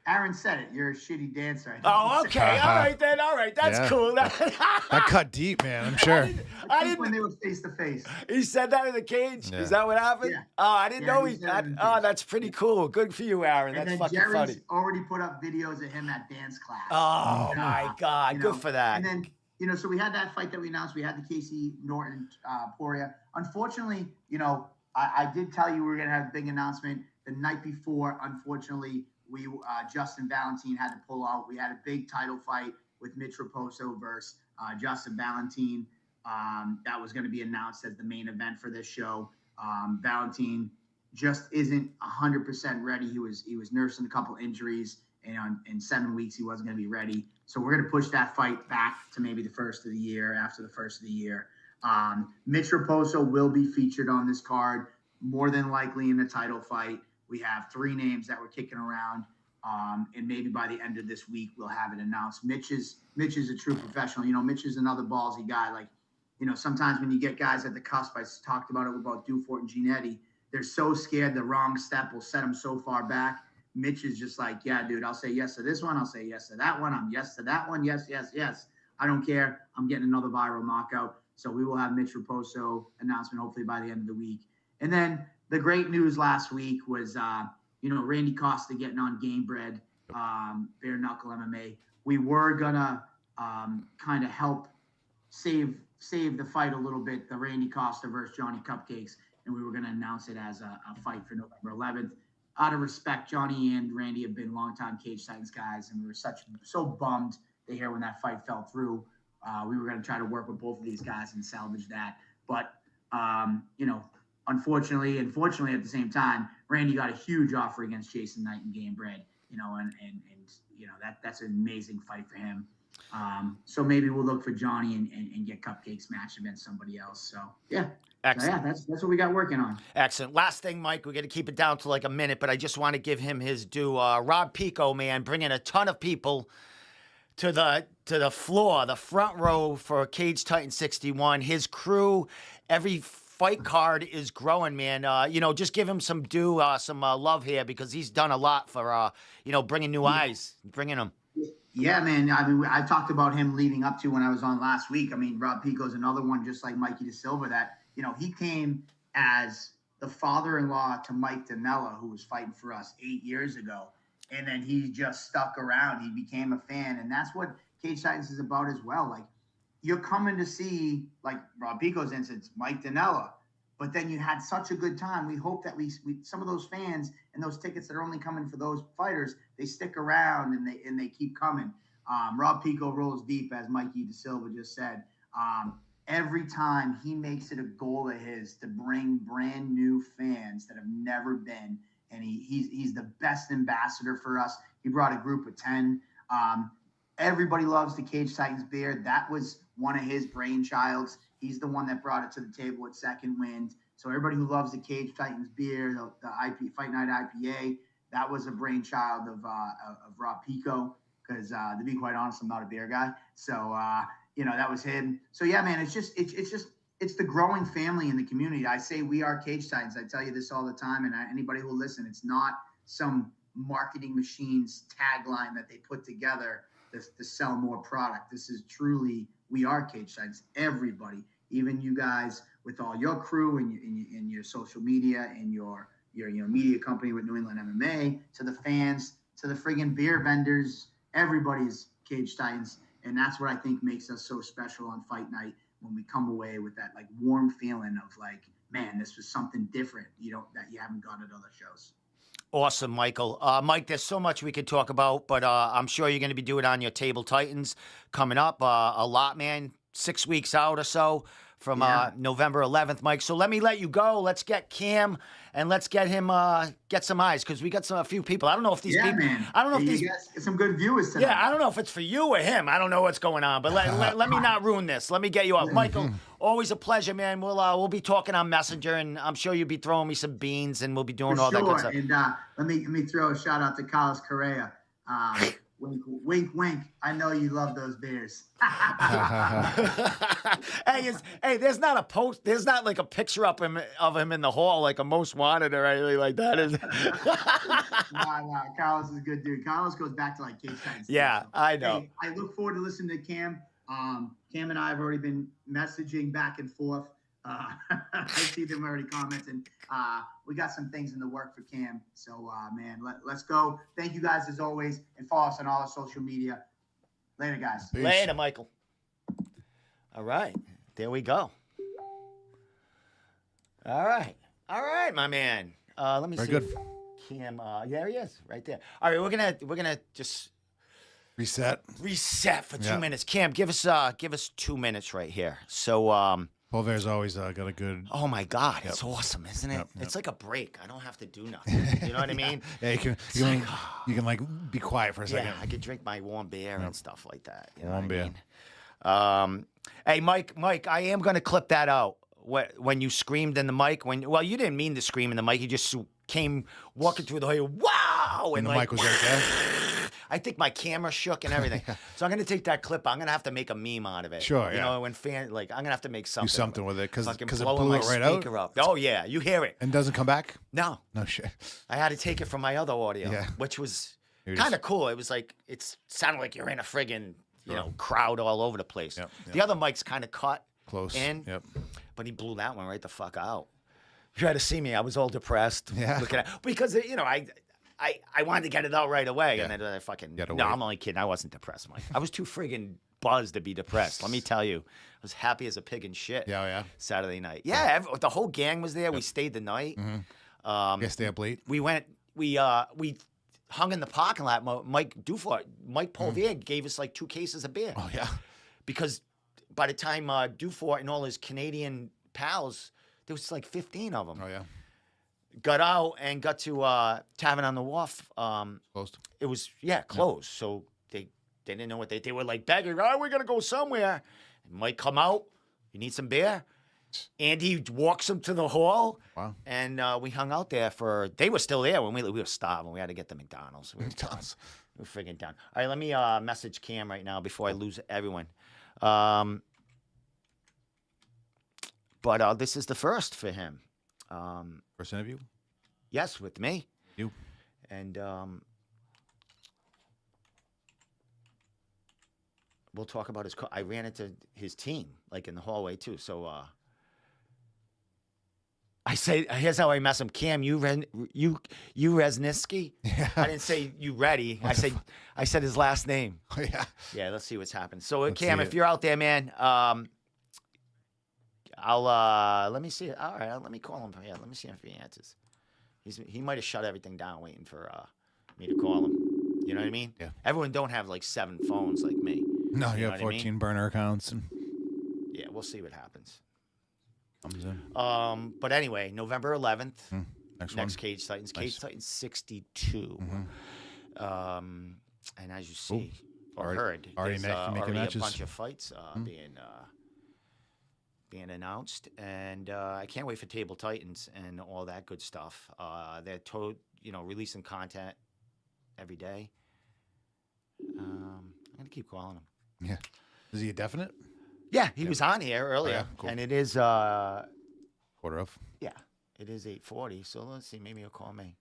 Aaron said it. You're a shitty dancer. Oh, okay. All right, then. All right. That's cool. That cut deep, man. I'm sure. I didn't when they were face to face. He said that in the cage? Yeah. Is that what happened? Yeah. Oh, I didn't know that's pretty Yeah. cool. Good for you, Aaron. And That's then fucking Jerry's funny. already put up videos of him at dance class. Oh, my God. Good for that. And then, so we had that fight that we announced. We had the Casey Norton Poirier. Unfortunately, I did tell you we were going to have a big announcement the night before. Unfortunately, Justin Valentine had to pull out. We had a big title fight with Mitch Raposo versus Justin Valentine. That was going to be announced as the main event for this show. Valentine just isn't 100% ready. He was nursing a couple injuries, and in 7 weeks he wasn't going to be ready. So we're going to push that fight back to maybe the first of the year, after the first of the year. Mitch Raposo will be featured on this card, more than likely in the title fight. We have 3 names that we're kicking around, and maybe by the end of this week we'll have it announced. Mitch is a true professional. Mitch is another ballsy guy. Like, sometimes when you get guys at the cusp, I talked about it about Dufort and Giannetti. They're so scared the wrong step will set them so far back. Mitch is just like, yeah, dude, I'll say yes to this one. I'll say yes to that one. I'm yes to that one. Yes, yes, yes. I don't care. I'm getting another viral knockout. So we will have Mitch Raposo announcement hopefully by the end of the week. And then the great news last week was, Randy Costa getting on Game Bread, Bare Knuckle MMA. We were gonna kind of help save the fight a little bit, the Randy Costa versus Johnny Cupcakes, and we were gonna announce it as a fight for November 11th. Out of respect, Johnny and Randy have been longtime Cage Titans guys, and we were so bummed to hear when that fight fell through. We were gonna try to work with both of these guys and salvage that, but unfortunately and fortunately at the same time, Randy got a huge offer against Jason Knight and Game Bread, and that's an amazing fight for him. So maybe we'll look for Johnny and get Cupcakes matched against somebody else. So yeah. Excellent. So, that's what we got working on. Excellent. Last thing, Mike, we're going to keep it down to like a minute, but I just want to give him his due. Rob Pico, man, bringing a ton of people to the floor, the front row for Cage Titan 61. His crew, every fight card is growing, man. Just give him some due, some love here, because he's done a lot for, bringing new eyes, bringing them. Yeah, man. I mean, I talked about him leading up to when I was on last week. I mean, Rob Pico's another one, just like Mikey De Silva, that, he came as the father-in-law to Mike Dinella, who was fighting for us 8 years ago. And then he just stuck around. He became a fan. And that's what Cage Titans is about as well. Like, you're coming to see, like Rob Pico's instance, Mike Dinella. But then you had such a good time. We hope that we some of those fans and those tickets that are only coming for those fighters, they stick around and they keep coming. Rob Pico rolls deep, as Mikey De Silva just said. Every time he makes it a goal of his to bring brand new fans that have never been, and he's the best ambassador for us. He brought a group of 10. Everybody loves the Cage Titans beer. That was one of his brainchilds. He's the one that brought it to the table at Second Wind. So everybody who loves the Cage Titans beer, the IP Fight Night IPA, that was a brainchild of Rob Pico. Because to be quite honest, I'm not a beer guy. So that was him. So yeah, man, it's the growing family in the community. I say we are Cage Titans. I tell you this all the time, and anybody who will listen, it's not some marketing machine's tagline that they put together to sell more product. This is truly, we are Cage Titans. Everybody, even you guys with all your crew and your social media and your media company with New England MMA, to the fans, to the friggin' beer vendors, everybody's Cage Titans. And that's what I think makes us so special on fight night, when we come away with that like warm feeling of like, man, this was something different, that you haven't got at other shows. Awesome, Michael. Mike, there's so much we could talk about, but I'm sure you're going to be doing it on your Table Titans coming up a lot, man. 6 weeks out or so from Yeah. November 11th, Mike. So let me let you go. Let's get Cam and let's get him get some eyes because we got a few people. I don't know if these Yeah, people. man. I don't know if You these. guys get some good viewers tonight. Yeah, I don't know if it's for you or him. I don't know what's going on, but let me not ruin this. Let me get you up, Michael. Always a pleasure, man. We'll be talking on Messenger, and I'm sure you'll be throwing me some beans, and we'll be doing For all that good sure. stuff. And let me throw a shout out to Carlos Correa. Wink, wink, wink. I know you love those beers. Hey, there's not a post. There's not like a picture of him in the hall, like a most wanted or anything like that. Is Nah, Carlos is a good dude. Carlos goes back to like Cape Side. Yeah, I know. Hey, I look forward to listening to Cam. Cam and I have already been messaging back and forth. I see them already commenting. We got some things in the work for Cam. So, man, let's go. Thank you guys as always, and follow us on all our social media. Later, guys. Peace. Later, Michael. All right, there we go. All right, my man. Let me Very see. good. If Cam, there he is, right there. All right, we're gonna just Reset. reset for 2 Yeah. minutes. Cam, give us 2 minutes right here. So, Polvere's always got a good. oh my God, it's awesome, isn't it? Yep, It's like a break. I don't have to do nothing. You know what I mean? Yeah, you can like be quiet for a second. Yeah, I could drink my warm beer and stuff like that. You know Warm what beer. I mean? Hey, Mike, I am gonna clip that out. When you screamed in the mic, well, you didn't mean to scream in the mic. You just came walking through the hall. Wow, And the like, mic was right there. I think my camera shook and everything. So I'm gonna take that clip. I'm gonna have to make a meme out of it. Sure, You yeah. know, when I'm gonna have to make something. Do something with it because Fucking it blowing blew my it right out speaker up. Oh yeah, you hear it. and doesn't come back. No, No shit. I had to take it from my other audio, Yeah. which was You're kind of just- cool. It was like it sounded like you're in a friggin' crowd all over the place. Yep, The yep. other mic's kind of cut Close. in, Yep. but he blew that one right the fuck out. You had to see me. I was all depressed. Yeah. Looking at because I wanted to get it out right away, Yeah. and then I fucking You had to no. wait. I'm only kidding. I wasn't depressed, Mike. I was too friggin' buzzed to be depressed. Let me tell you, I was happy as a pig in shit. Yeah, yeah. Saturday night. Yeah, the whole gang was there. We stayed the night. Guess stay up late. We went. We hung in the parking lot. Mike Polvere gave us like 2 cases of beer Oh yeah. because by the time Dufort and all his Canadian pals, there was like 15 of them. Oh yeah. Got out and got to Tavern on the Wharf. Closed. It was closed. So they didn't know what they were like begging. Oh, we're gonna go somewhere. And Mike come out. You need some beer. And he walks him to the hall. Wow. And we hung out there they were still there when we were starving. We had to get the McDonald's. We were done. We were friggin' done. All right, let me message Cam right now before I lose everyone. But this is the first for him. First interview. Yes, with me. You. And we'll talk about I ran into his team, like in the hallway too. So I say, here's how I mess him. Cam, you Resnisky? Yeah. I didn't say you ready. I said his last name. Oh yeah. Yeah, let's see what's happened. So Let's Cam, see if it. you're out there, man, I'll let me see it. All right, let me call him. Yeah, let me see if he answers. He might have shut everything down waiting for me to call him. You know what I mean? Yeah. Everyone don't have like 7 phones like me. No, you know have what I 14 mean? burner accounts and Yeah, we'll see what happens. comes in. But anyway, November 11th, Next next one. Cage Titans. Nice. Cage Titans 62. And as you see or Already- heard, already there's making already matches. a bunch of fights being announced, and I can't wait for Table Titans and all that good stuff. They're releasing content every day. I'm gonna keep calling him. Yeah. Is he a definite? Yeah, he was on here earlier, yeah? Cool. and it is Quarter of. yeah, it is 8:40. So let's see, maybe he'll call me.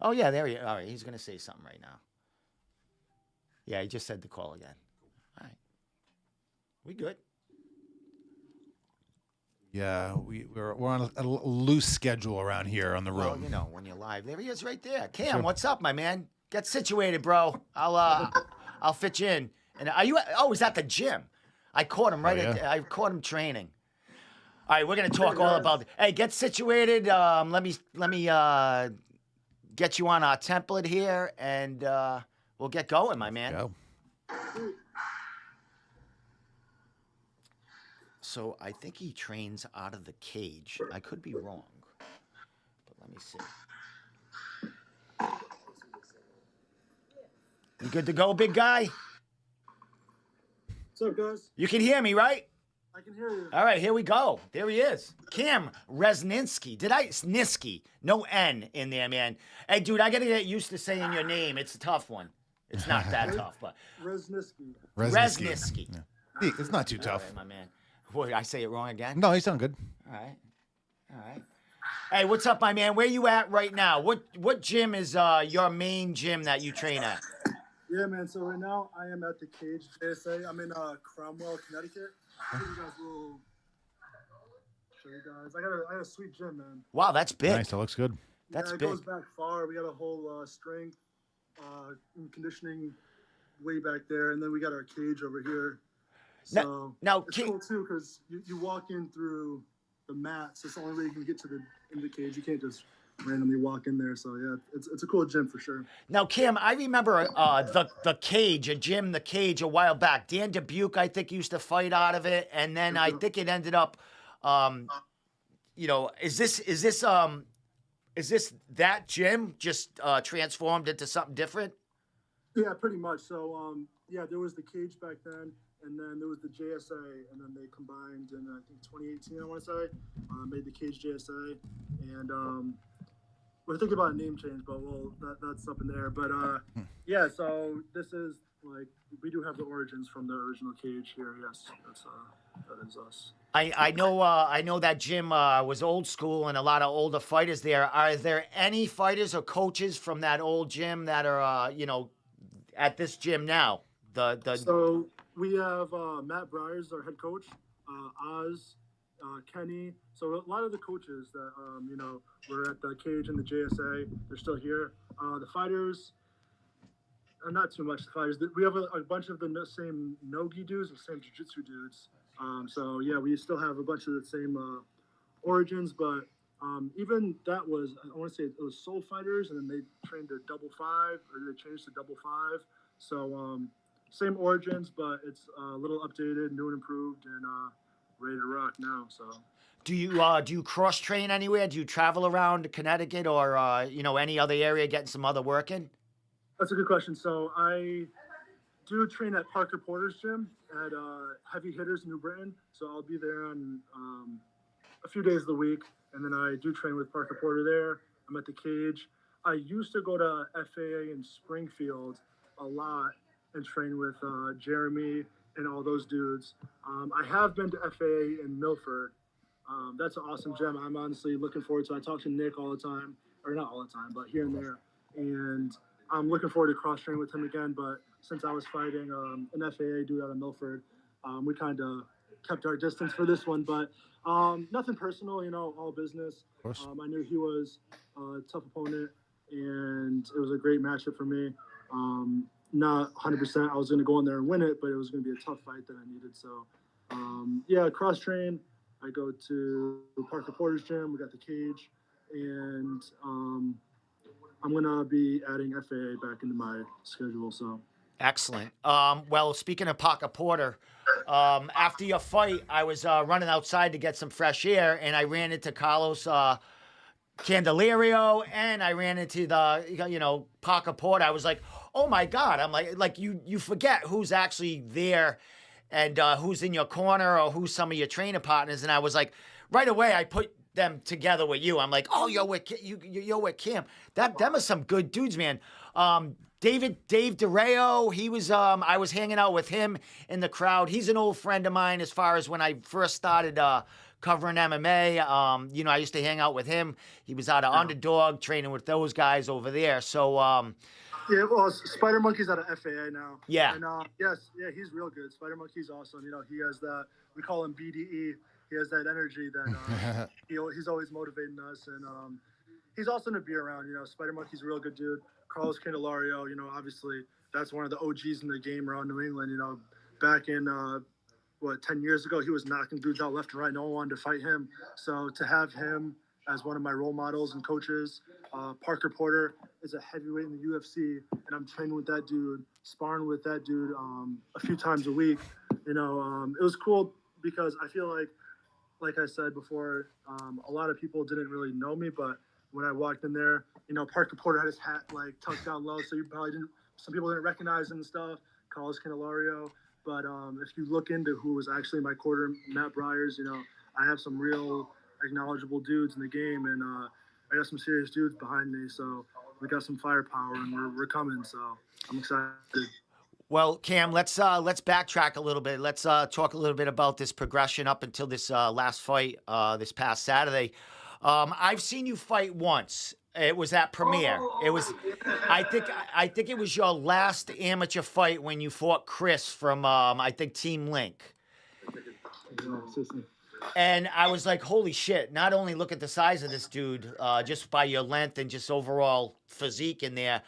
Oh yeah, there he is. All right, he's gonna say something right now. Yeah, he just said to call again. All right, we good. Yeah, we're on a loose schedule around here on the Well, room. you know, when you're live, there he is, right there. Cam, what's up, my man? Get situated, bro. I'll fit you in. And are you? Oh, he's at the gym. I caught him right Oh, at. yeah? I caught him training. All right, we're gonna talk all about. Hey, get situated. Let me get you on our template here, and we'll get going, my man. Go. So I think he trains out of the cage. I could be wrong, but let me see. You good to go, big guy? What's up, guys? You can hear me, right? I can hear you. All right, here we go. There he is. Cam Resnisky. Nisky? No N in there, man. Hey, dude, I got to get used to saying your name. It's a tough one. It's not that tough, but Resnisky. Resnisky. Yeah. It's not too All tough. right, my man. Boy, I say it wrong again? No, you sound good. All right. All right. Hey, what's up, my man? Where you at right now? What gym is your main gym that you train at? Yeah, man. So right now I am at the Cage JSA. I'm in Cromwell, Connecticut. I'll give you guys a little show you guys. I got a sweet gym, man. Wow, that's big. Nice. That looks good. That's yeah, it big. goes back far. We got a whole strength and conditioning way back there, and then we got our cage over here. So now it's cool too because you walk in through the mats. It's the only way you can get to the cage. You can't just randomly walk in there. So yeah, it's a cool gym for sure. Now, Kim, I remember the cage, the cage a while back. Dan Dubuque, I think, used to fight out of it, and then I think it ended up, is this that gym just transformed into something different? Yeah, pretty much. So yeah, there was the cage back then. And then there was the JSA, and then they combined in I think 2018. I want to say made the Cage JSA, and we're thinking about a name change, but that's up in there. But yeah, so this is like we do have the origins from the original Cage here. Yes, that is us. I know that gym was old school and a lot of older fighters there. Are there any fighters or coaches from that old gym that are at this gym now? So we have Matt Briers, our head coach, Oz, Kenny. So a lot of the coaches that were at the Cage and the JSA, they're still here. The fighters, not too much. The fighters, we have a bunch of the same nogi dudes, the same jiu-jitsu dudes. So yeah, we still have a bunch of the same origins, but even that was, I want to say it was Soul Fighters, and then they trained to double five, or they changed to double five. So same origins, but it's a little updated, new and improved, and ready to rock now. So, do you cross train anywhere? Do you travel around Connecticut or any other area getting some other work in? That's a good question. So I do train at Parker Porter's gym at Heavy Hitters in New Britain. So I'll be there on a few days of the week, and then I do train with Parker Porter there. I'm at the Cage. I used to go to FAA in Springfield a lot and train with Jeremy and all those dudes. I have been to FAA in Milford. That's an awesome gym. I'm honestly looking forward to it. I talk to Nick all the time, or not all the time, but here and there. And I'm looking forward to cross-training with him again. But since I was fighting an FAA dude out of Milford, we kind of kept our distance for this one. But nothing personal, all business. Of course. I knew he was a tough opponent, and it was a great matchup for me. Not 100%. I was going to go in there and win it, but it was going to be a tough fight that I needed. So, yeah, cross train. I go to Parker Porter's gym. We got the Cage, and I'm going to be adding FAA back into my schedule. So excellent. Well, speaking of Parker Porter, after your fight, I was running outside to get some fresh air, and I ran into Carlos Candelario, and I ran into the Parker Porter. I was like, oh my God. I'm like you forget who's actually there and who's in your corner or who's some of your trainer partners. And I was like, right away, I put them together with you. I'm like, oh, you're with Cam. Them are some good dudes, man. Dave DeReo, he was, I was hanging out with him in the crowd. He's an old friend of mine as far as when I first started covering MMA. I used to hang out with him. He was out of Underdog training with those guys over there. So, yeah, well, Spider Monkey's out of FAA now. Yeah. And he's real good. Spider Monkey's awesome. He has that. We call him BDE. He has that energy that he's always motivating us, and he's awesome to be around. Spider Monkey's a real good dude. Carlos Candelario, obviously that's one of the OGs in the game around New England. Back in 10 years ago, he was knocking dudes out left and right. No one wanted to fight him. So to have him as one of my role models and coaches, Parker Porter is a heavyweight in the UFC, and I'm training with that dude, sparring with that dude a few times a week. It was cool because I feel like I said before, a lot of people didn't really know me, but when I walked in there, Parker Porter had his hat like tucked down low, so you probably didn't. Some people didn't recognize him and stuff. Carlos Candelario, but if you look into who was actually my quarter, Matt Briers, I have some real acknowledgeable dudes in the game, and I got some serious dudes behind me, so we got some firepower, and we're coming. So I'm excited. Well, Cam, let's backtrack a little bit. Let's talk a little bit about this progression up until this last fight this past Saturday. I've seen you fight once. It was at Premiere. It was, I think it was your last amateur fight when you fought Chris from I think Team Link. And I was like, holy shit! Not only look at the size of this dude, just by your length and just overall physique in there.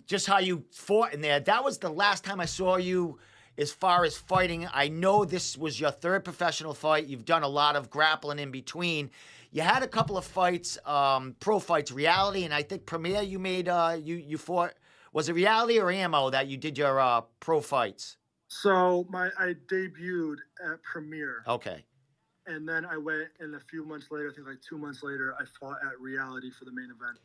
Just how you fought in there. That was the last time I saw you as far as fighting. I know this was your third professional fight. You've done a lot of grappling in between. You had a couple of fights, pro fights, reality, and I think Premiere you made, you fought, was it reality or ammo that you did your pro fights? So I debuted at Premiere. Okay. And then I went, and a few months later, I think like 2 months later, I fought at reality for the main event.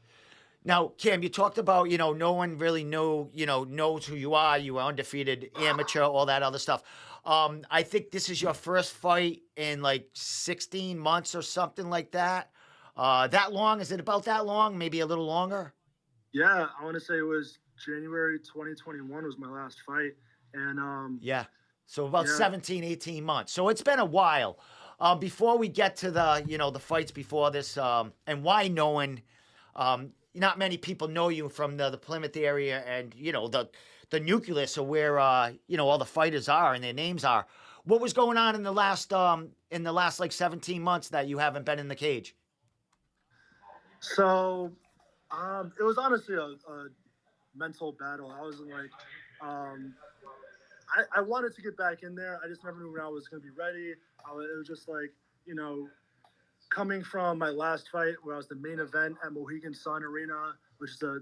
Now, Cam, you talked about, no one really knows who you are. You were undefeated amateur, all that other stuff. I think this is your first fight in like 16 months or something like that. That long? Is it about that long? Maybe a little longer? Yeah, I want to say it was January 2021 was my last fight. And yeah. So about 17, 18 months. So it's been a while. Before we get to the, the fights before this, and why no one, not many people know you from the Plymouth area and, the nucleus of where, all the fighters are and their names are. What was going on in the last like 17 months that you haven't been in the cage? So, it was honestly a mental battle. I was like, I wanted to get back in there. I just never knew when I was going to be ready. It was just like, coming from my last fight where I was the main event at Mohegan Sun Arena, which is a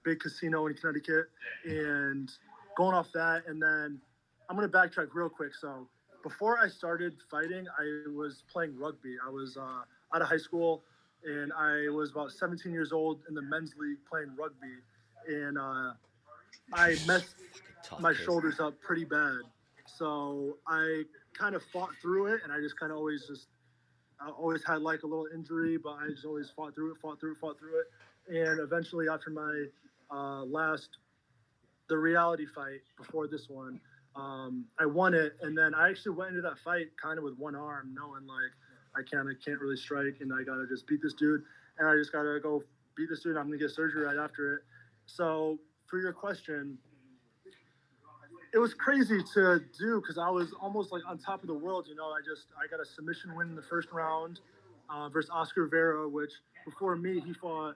big casino in Connecticut, and going off that. And then I'm going to backtrack real quick. So before I started fighting, I was playing rugby. I was out of high school, and I was about 17 years old in the men's league playing rugby. And I messed my shoulders up pretty bad. So I kind of fought through it, and I just kind of I always had like a little injury, but I just always fought through it. And eventually after my the reality fight before this one, I won it. And then I actually went into that fight kind of with one arm, knowing like I can't really strike, and I got to just beat this dude. And I just got to go beat this dude. I'm going to get surgery right after it. So for your question, it was crazy to do because I was almost like on top of the world. I got a submission win in the first round versus Oscar Vera, which before me, he fought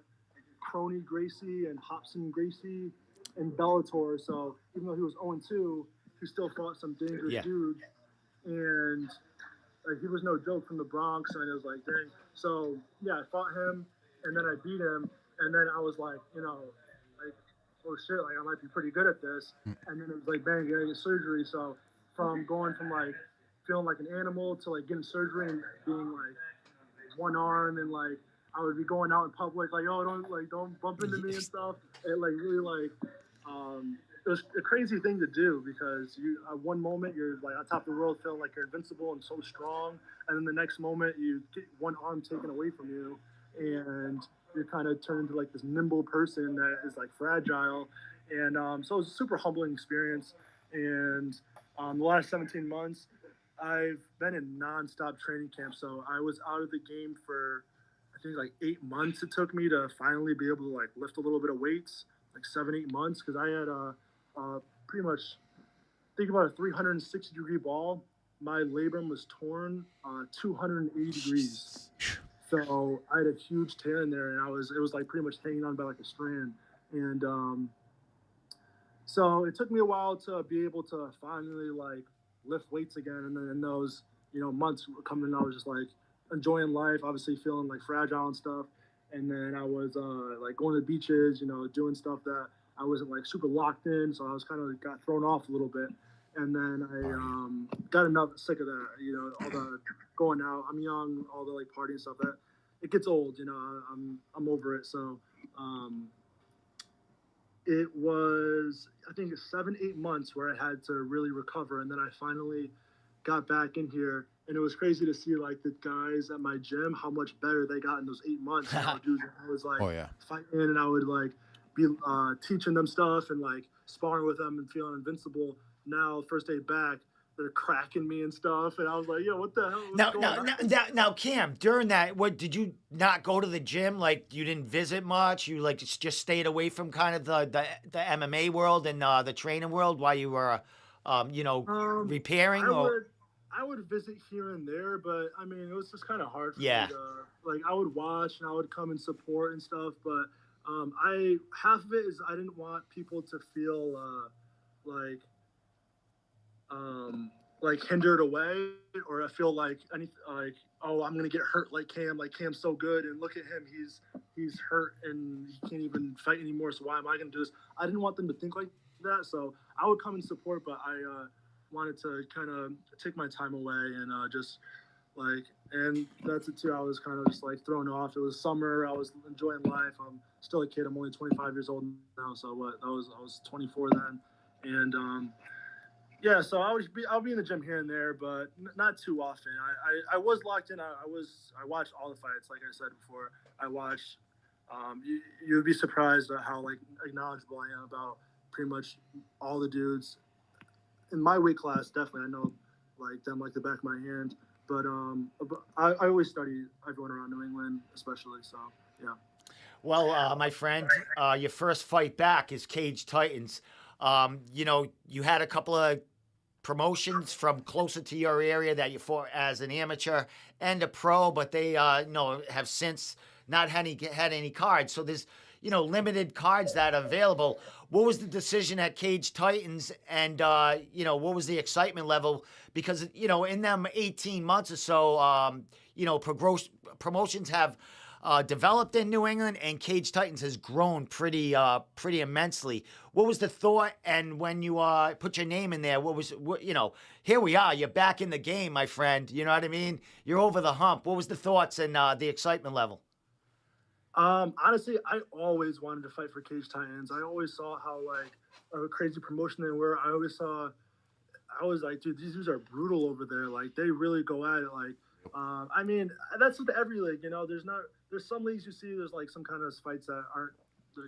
Crony Gracie and Hobson Gracie in Bellator. So even though he was 0-2, he still fought some dangerous dudes. And like, he was no joke from the Bronx. And it was like, dang. So yeah, I fought him, and then I beat him. And then I was like, like, oh shit, like I might be pretty good at this. And then it was like, bang, you gotta get surgery. So from going from like feeling like an animal to like getting surgery and being like one arm, and like I would be going out in public like, oh, don't bump into me and stuff. It like really like it was a crazy thing to do because you at one moment you're like on top of the world feeling like you're invincible and so strong, and then the next moment you get one arm taken away from you and you're kind of turned into like this nimble person that is like fragile. And so it was a super humbling experience. And the last 17 months, I've been in nonstop training camp. So I was out of the game for, I think like 8 months. It took me to finally be able to like lift a little bit of weights, like 7-8 months. Cause I had pretty much, think about a 360-degree ball. My labrum was torn 280 degrees. So I had a huge tear in there, and it was like pretty much hanging on by like a strand. And so it took me a while to be able to finally like lift weights again. And then in those, months coming, I was just like enjoying life, obviously feeling like fragile and stuff. And then I was like going to the beaches, doing stuff that I wasn't like super locked in. So I was kind of got thrown off a little bit. And then I got enough sick of that, all the going out. I'm young, all the like party and stuff. That it gets old, I'm over it. So it was, I think, 7, 8 months where I had to really recover, and then I finally got back in here. And it was crazy to see like the guys at my gym, how much better they got in those 8 months. Dude, I was like fighting, and I would like be teaching them stuff and like sparring with them and feeling invincible. Now, first day back, they're cracking me and stuff, and I was like, "Yo, what the hell?" Now, Cam, during that, what did you not go to the gym? Like, you didn't visit much. You like just stayed away from kind of the MMA world and the training world while you were, repairing. I would visit here and there, but I mean, it was just kind of hard for me Yeah. to, like, I would watch and I would come and support and stuff, but half of it is I didn't want people to feel like hindered away, or I feel like oh, I'm gonna get hurt like Cam. Like, Cam's so good, and look at him, he's hurt and he can't even fight anymore. So why am I gonna do this? I didn't want them to think like that. So I would come and support, but I wanted to kind of take my time away and just like, and that's it too. I was kind of just like thrown off. It was summer. I was enjoying life. I'm still a kid. I'm only 25 years old now. So what? I was 24 then, and yeah. So I'll be in the gym here and there, but not too often. I was locked in. I watched all the fights. Like I said before, I watched. You would be surprised at how like knowledgeable I am about pretty much all the dudes in my weight class. Definitely, I know like them like the back of my hand. But I always study everyone around New England, especially. So yeah. Well, my friend, your first fight back is Cage Titans. You had a couple of promotions from closer to your area that you fought as an amateur and a pro, but they have since not had any cards. So there's limited cards that are available. What was the decision at Cage Titans, and what was the excitement level? Because in them 18 months or so, promotions have developed in New England, and Cage Titans has grown pretty immensely. What was the thought, and when you put your name in there, here we are, you're back in the game, my friend. You know what I mean? You're over the hump. What was the thoughts and the excitement level? Honestly, I always wanted to fight for Cage Titans. I always saw how like a crazy promotion they were. I was like, dude, these dudes are brutal over there. Like, they really go at it. Like, I mean, that's with every league. There's some leagues you see. There's like some kind of fights that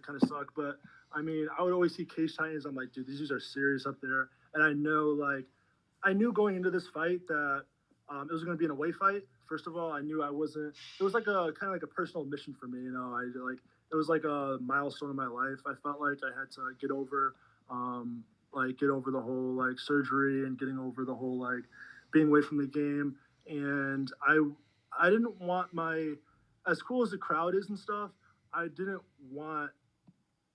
kind of suck. But I mean, I would always see Cage Titans. I'm like, dude, these dudes are serious up there. And I knew going into this fight that it was going to be an away fight. First of all, I knew I wasn't. It was like a kind of like a personal mission for me. It was like a milestone in my life. I felt like I had to get over the whole like surgery and getting over the whole like being away from the game. And I didn't want as cool as the crowd is and stuff, I didn't want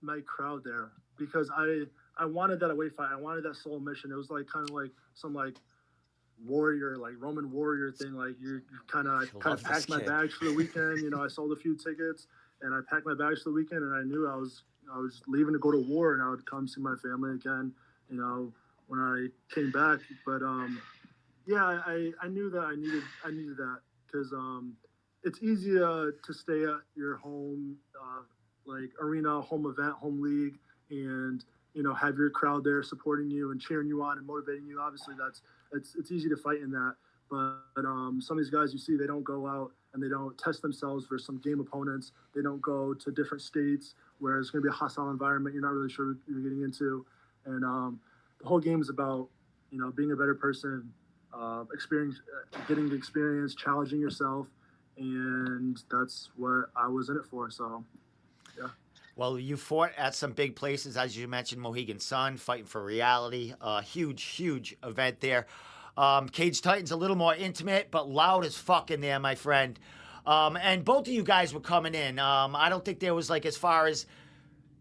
my crowd there because I wanted that away fight. I wanted that solo mission. It was like kind of like some like warrior, like Roman warrior thing. Like you kind of packed my bags for the weekend. I sold a few tickets and I packed my bags for the weekend, and I knew I was leaving to go to war, and I would come see my family again, when I came back. But yeah, I knew that I needed that because it's easy to stay at your home like arena, home event, home league, and have your crowd there supporting you and cheering you on and motivating you. Obviously, it's easy to fight in that. But some of these guys you see, they don't go out and they don't test themselves for some game opponents. They don't go to different states where it's going to be a hostile environment you're not really sure you're getting into. And the whole game is about being a better person, getting the experience, challenging yourself, and that's what I was in it for. So, yeah. Well, you fought at some big places, as you mentioned, Mohegan Sun, Fighting for Reality, huge event there. Cage Titans a little more intimate, but loud as fuck in there, my friend. And both of you guys were coming in. I don't think there was like, as far as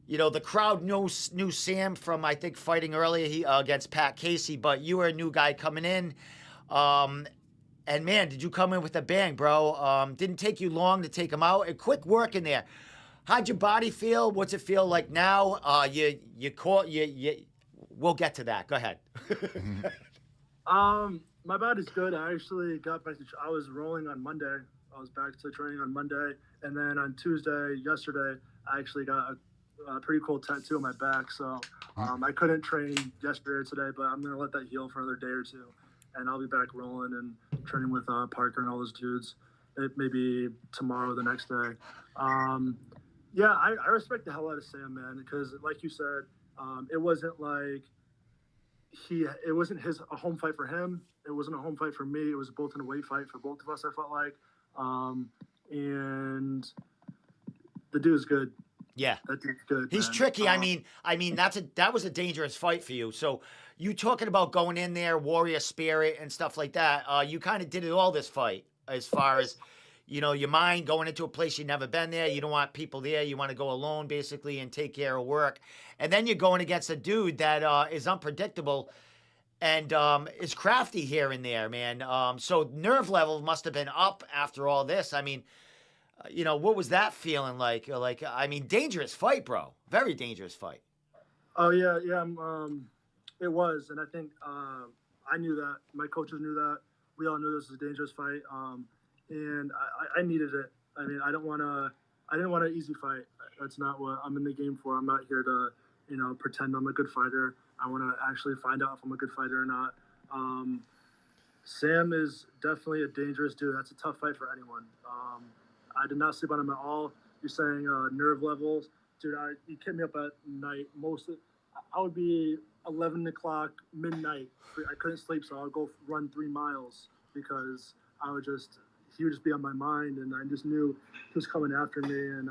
the crowd knew Sam from, I think, fighting earlier against Pat Casey, but you were a new guy coming in. And man, did you come in with a bang, bro? Didn't take you long to take him out. And quick work in there. How'd your body feel? What's it feel like now? we'll get to that. Go ahead. My body is good. I actually got back to. I was rolling on Monday. I was back to training on Monday, and then on Tuesday, yesterday, I actually got a pretty cool tattoo on my back. So I couldn't train yesterday or today, but I'm gonna let that heal for another day or two, and I'll be back rolling and training with Parker and all those dudes. It maybe tomorrow, or the next day. Yeah, I respect the hell out of Sam, man, because like you said, it wasn't like it wasn't a home fight for him. It wasn't a home fight for me. It was both in a weight fight for both of us. I felt like, and the dude's good. Yeah, That dude's good. he's man. tricky. I mean, that was a dangerous fight for you. So you talking about going in there, warrior spirit and stuff like that. You kind of did it all this fight, as far as your mind going into a place you've never been there. You don't want people there. You want to go alone, basically, and take care of work. And then you're going against a dude that is unpredictable and is crafty here and there, man. So nerve level must have been up after all this. I mean, what was that feeling like? Like, I mean, dangerous fight, bro. Very dangerous fight. Oh yeah. It was, and I think I knew that. My coaches knew that. We all knew this was a dangerous fight. And I needed it. I mean, I didn't want an easy fight. That's not what I'm in the game for. I'm not here to, pretend I'm a good fighter. I want to actually find out if I'm a good fighter or not. Sam is definitely a dangerous dude. That's a tough fight for anyone. I did not sleep on him at all. You're saying nerve levels. Dude, you kept me up at night. I would be 11 o'clock, midnight. I couldn't sleep, so I would go run 3 miles because he would just be on my mind, and I just knew he was coming after me. And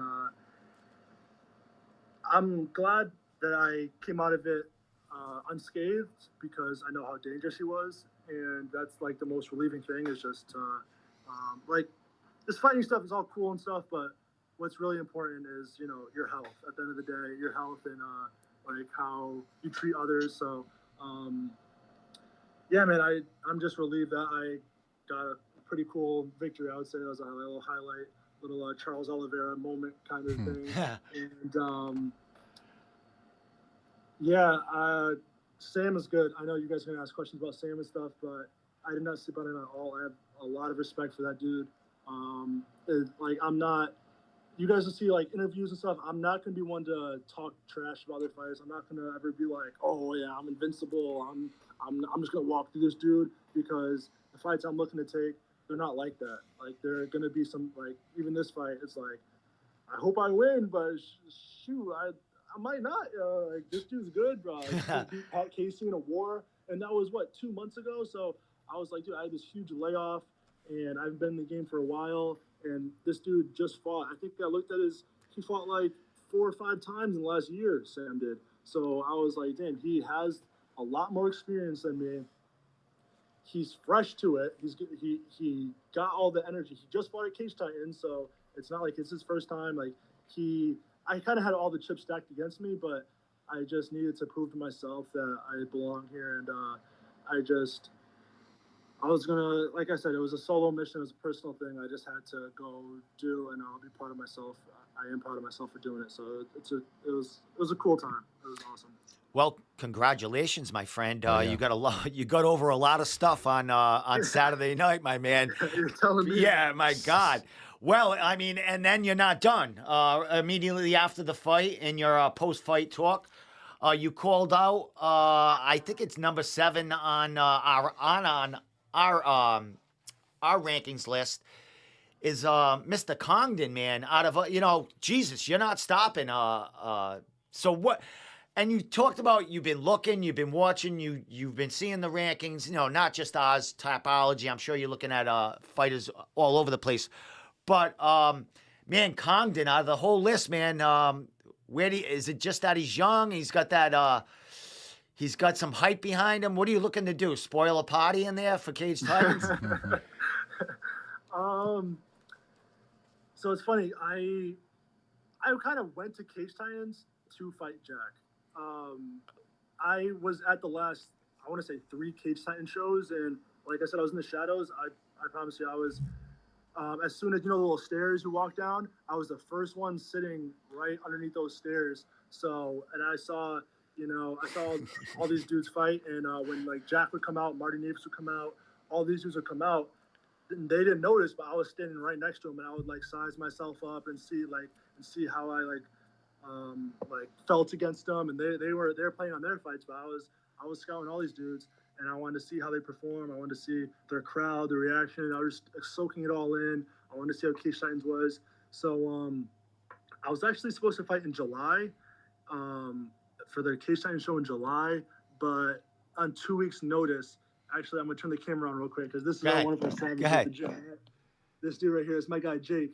I'm glad that I came out of it unscathed because I know how dangerous he was, and that's like the most relieving thing is just like this fighting stuff is all cool and stuff, but what's really important is your health. At the end of the day, your health and like how you treat others. So yeah, man, I'm just relieved that I got a pretty cool victory. I would say that was a little highlight, little Charles Oliveira moment kind of thing. And Sam is good. I know you guys are gonna ask questions about Sam and stuff, but I did not sleep on him at all. I have a lot of respect for that dude. I'm not. You guys will see like interviews and stuff. I'm not gonna be one to talk trash about other fighters. I'm not gonna ever be like, oh yeah, I'm invincible. I'm just gonna walk through this dude, because the fights I'm looking to take, they're not like that. Like, there are gonna be some, like, even this fight, it's like, I hope I win, but shoot, I might not. Like, this dude's good, bro. Like, he beat Pat Casey in a war, and that was 2 months ago. So I was like, dude, I had this huge layoff, and I've been in the game for a while, and this dude just fought. I think I looked at he fought like 4 or 5 times in the last year, Sam did. So I was like, damn, he has a lot more experience than me. He's fresh to it. He got all the energy. He just fought at Cage Titans, so it's not like it's his first time. Like, I kind of had all the chips stacked against me, but I just needed to prove to myself that I belong here, and I was gonna, like I said, it was a solo mission. It was a personal thing. I just had to go do, and I'll be proud of myself. I am proud of myself for doing it. So it was a cool time. It was awesome. Well, congratulations, my friend. You got over a lot of stuff on Saturday night, my man. You're telling me. Yeah, my God. Well, I mean, and then you're not done. Immediately after the fight, in your post-fight talk, you called out. I think it's number 7 on our rankings list is Mr. Congdon, man. Out of Jesus, you're not stopping. So what? And you talked about you've been looking, you've been watching, you've been seeing the rankings. Not just Oz Tapology. I'm sure you're looking at fighters all over the place. But man, Congdon, out of the whole list, man, is it just that he's young? He's got that. He's got some hype behind him. What are you looking to do? Spoil a party in there for Cage Titans? So it's funny. I kind of went to Cage Titans to fight Jack. I was at the last, I want to say 3 Cage Titan shows, and like I said, I was in the shadows. I promise you, I was. As soon as the little stairs you walk down, I was the first one sitting right underneath those stairs. So, and I saw, I saw all these dudes fight, and when like Jack would come out, Marty Navis would come out, all these dudes would come out. And they didn't notice, but I was standing right next to him, and I would like size myself up and see how I like felt against them, and they were playing on their fights, but I was scouting all these dudes, and I wanted to see how they perform. I wanted to see their crowd, their reaction. I was just soaking it all in. I wanted to see how Cage Titans was. So I was actually supposed to fight in July, for the Cage Titans show in July, but on 2 weeks' notice. Actually, I'm gonna turn the camera on real quick because this is one of our savage at the gym. This dude right here is my guy Jake.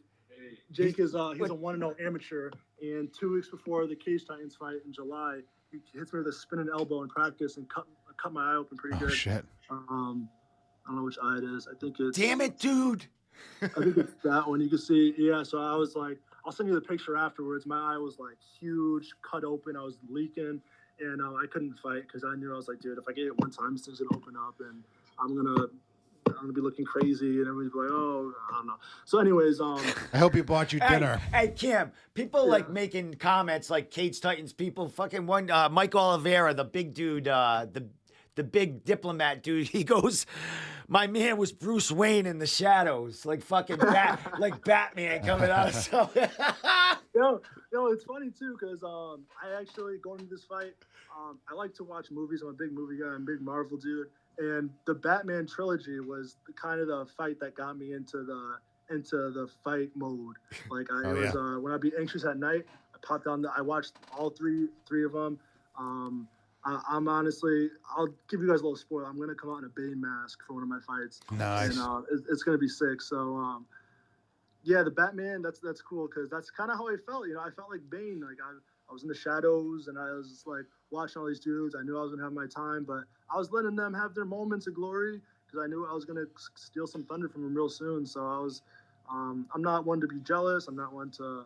Jake is he's a 1-0 amateur, and 2 weeks before the Cage Titans fight in July, he hits me with a spinning elbow in practice and cut my eye open pretty good. Oh shit! I don't know which eye it is. I think it's. Damn it, dude! I think it's that one. You can see, yeah. So I was like, I'll send you the picture afterwards. My eye was like huge, cut open. I was leaking. And I couldn't fight because I knew I was like, dude, if I get it one time, this thing's gonna open up, and I'm gonna be looking crazy, and everybody's like, oh, I don't know. So, anyways, I hope he bought you dinner. Hey, Kim, people like making comments like Cage Titans people. Fucking one, Mike Oliveira, the big dude, the big diplomat dude. He goes, my man was Bruce Wayne in the shadows, like fucking like Batman coming out of something. Yo, it's funny too because I actually going into this fight, I like to watch movies. I'm a big movie guy. I'm a big Marvel dude, and the Batman trilogy was kind of the fight that got me into the fight mode. Like when I'd be anxious at night, I popped on. I watched all three of them. I'm honestly, I'll give you guys a little spoiler. I'm gonna come out in a Bane mask for one of my fights. Nice. And it's gonna be sick. So yeah, the Batman, that's cool because that's kind of how I felt. I felt like Bane. Like I was in the shadows and I was just like watching all these dudes. I knew I was gonna have my time, but I was letting them have their moments of glory because I knew I was gonna steal some thunder from them real soon. So I was, I'm not one to be jealous. I'm not one to,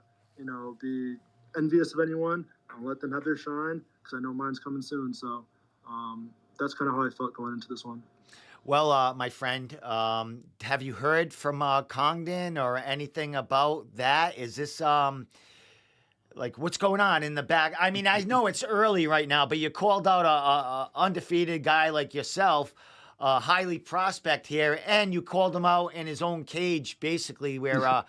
be envious of anyone. I'll let them have their shine because I know mine's coming soon. So that's kind of how I felt going into this one. Well, my friend, have you heard from Congdon or anything about that? Is this like what's going on in the back? I mean, I know it's early right now, but you called out a undefeated guy like yourself, highly prospect here, and you called him out in his own cage, basically, where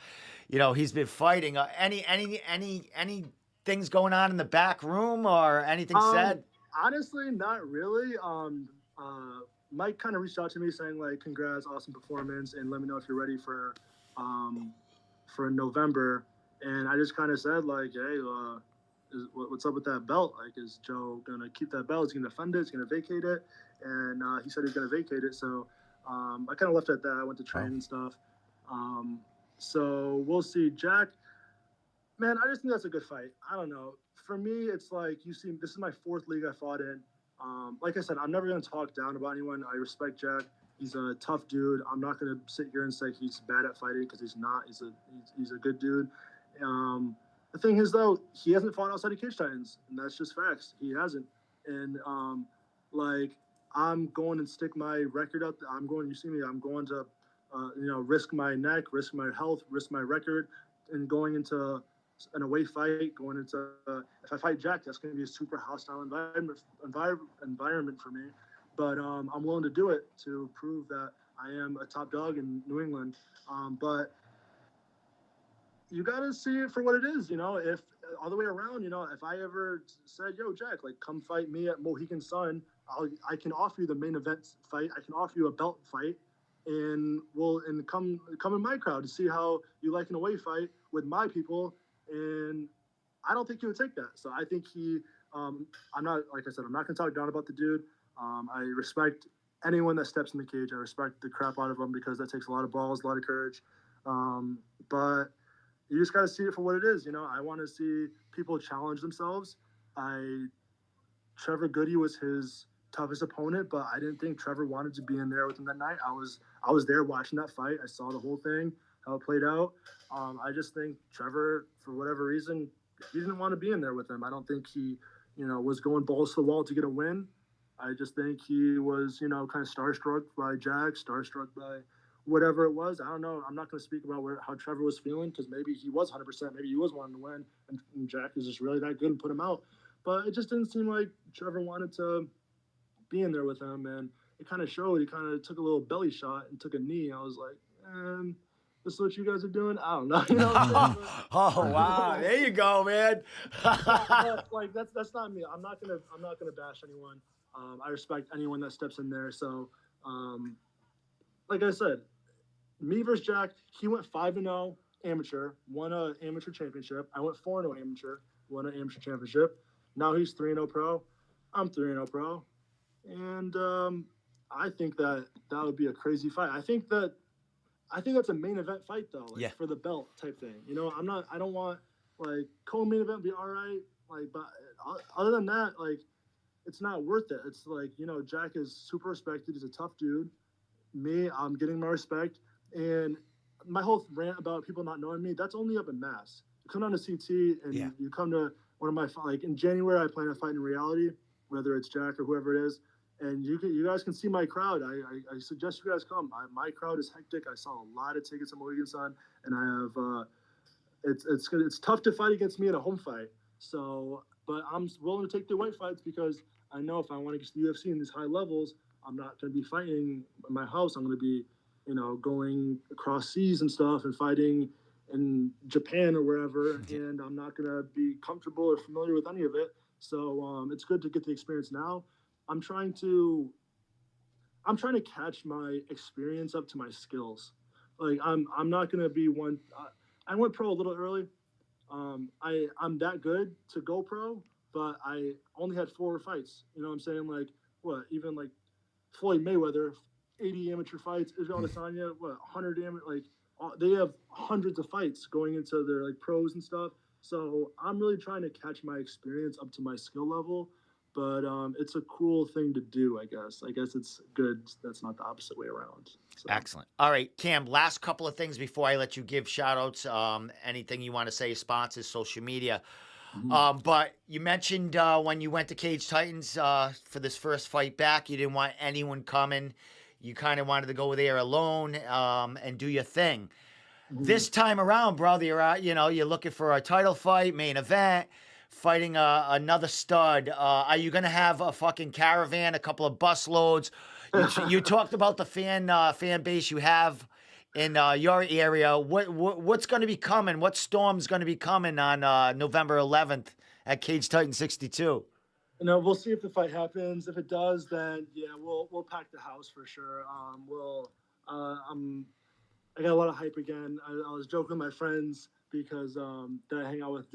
he's been fighting. Any things going on in the back room or anything said? Honestly, not really. Mike kind of reached out to me saying like, "Congrats, awesome performance, and let me know if you're ready for November." And I just kind of said like, "Hey, what's up with that belt? Like, is Joe gonna keep that belt? Is he gonna defend it? Is he gonna vacate it?" And he said he's gonna vacate it. So I kind of left it at that. I went to train and stuff. So we'll see. Jack, man, I just think that's a good fight. I don't know. For me, it's like this is my 4th league I fought in. Like I said, I'm never going to talk down about anyone. I respect Jack. He's a tough dude. I'm not going to sit here and say he's bad at fighting because he's not. He's a good dude. The thing is, though, he hasn't fought outside of Cage Titans, and that's just facts. He hasn't. And, I'm going and stick my record up. You see me, I'm going to, risk my neck, risk my health, risk my record, and going into an away fight, going into if I fight Jack, that's going to be a super hostile environment for me. But I'm willing to do it to prove that I am a top dog in New England. But you got to see it for what it is, if all the way around, if I ever said, yo, Jack, like come fight me at Mohegan Sun, I can offer you the main event fight. I can offer you a belt fight, and come in my crowd to see how you like an away fight with my people. And I don't think he would take that. So I think I'm not, like I said, I'm not going to talk down about the dude. I respect anyone that steps in the cage. I respect the crap out of them because that takes a lot of balls, a lot of courage. But you just got to see it for what it is. I want to see people challenge themselves. Trevor Goody was his toughest opponent, but I didn't think Trevor wanted to be in there with him that night. I was there watching that fight. I saw the whole thing, how it played out. I just think Trevor, for whatever reason, he didn't want to be in there with him. I don't think he, was going balls to the wall to get a win. I just think he was, kind of starstruck by Jack, starstruck by whatever it was. I don't know. I'm not going to speak about how Trevor was feeling because maybe he was 100%. Maybe he was wanting to win, and Jack is just really that good and put him out. but it just didn't seem like Trevor wanted to be in there with him, and it kind of showed. He kind of took a little belly shot and took a knee. I was like, this is what you guys are doing? I don't know. You know what I'm saying? Oh wow, there you go, man. But like that's not me. I'm not gonna bash anyone. I respect anyone that steps in there. So, like I said, me versus Jack. He went 5-0 amateur, won a amateur championship. I went 4-0 amateur, won an amateur championship. Now he's 3-0 pro. I'm 3-0 pro, and I think that would be a crazy fight. I think that's a main event fight though, like for the belt type thing. You know, I don't want like co-main event be all right, like, but other than that, like, it's not worth it. It's like, you know, Jack is super respected. He's a tough dude. Me, I'm getting my respect, and my whole rant about people not knowing me, that's only up in Mass. You come down to CT and you come to one of my, like in January, I plan to fight in reality, whether it's Jack or whoever it is. And you guys can see my crowd. I suggest you guys come. My crowd is hectic. I saw a lot of tickets at Mohegan Sun, and I have it's tough to fight against me in a home fight. So, but I'm willing to take the white fights because I know if I want to get to the UFC in these high levels, I'm not going to be fighting in my house. I'm going to be, you know, going across seas and stuff and fighting in Japan or wherever, and I'm not going to be comfortable or familiar with any of it. So it's good to get the experience now. I'm trying to catch my experience up to my skills. Like I'm not gonna be one. I went pro a little early. I'm that good to go pro, but I only had 4 fights. You know what I'm saying? Like what? Even like Floyd Mayweather, 80 amateur fights. Israel Adesanya, what? 100 amateur. Like they have hundreds of fights going into their like pros and stuff. So I'm really trying to catch my experience up to my skill level. But it's a cool thing to do, I guess. I guess it's good. That's not the opposite way around. So. Excellent. All right, Cam, last couple of things before I let you give shout outs. Anything you want to say, sponsors, social media. Mm-hmm. But you mentioned when you went to Cage Titans for this first fight back, you didn't want anyone coming. You kind of wanted to go there alone and do your thing. Mm-hmm. This time around, brother, you're looking for a title fight, main event, fighting another stud. Are you gonna have a fucking caravan, a couple of bus loads? You talked about the fan base you have in your area. What's going to be coming? What storm's going to be coming on November 11th at Cage Titan 62? You know, we'll see if the fight happens. If it does, then yeah, we'll pack the house for sure. I got a lot of hype again. I was joking with my friends because that I hang out with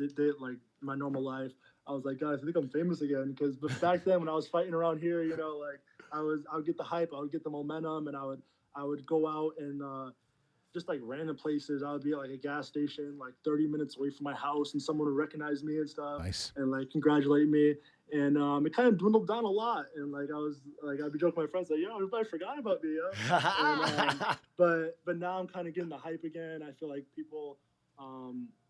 like my normal life. I was like, guys, I think I'm famous again because back then when I was fighting around here, you know, like I would get the hype, I would get the momentum, and I would go out and just like random places. I would be at like a gas station, like 30 minutes away from my house, and someone would recognize me and stuff, and like congratulate me. And it kind of dwindled down a lot. And like I'd be joking with my friends like, yo, everybody forgot about me, yo. And, but now I'm kind of getting the hype again. I feel like people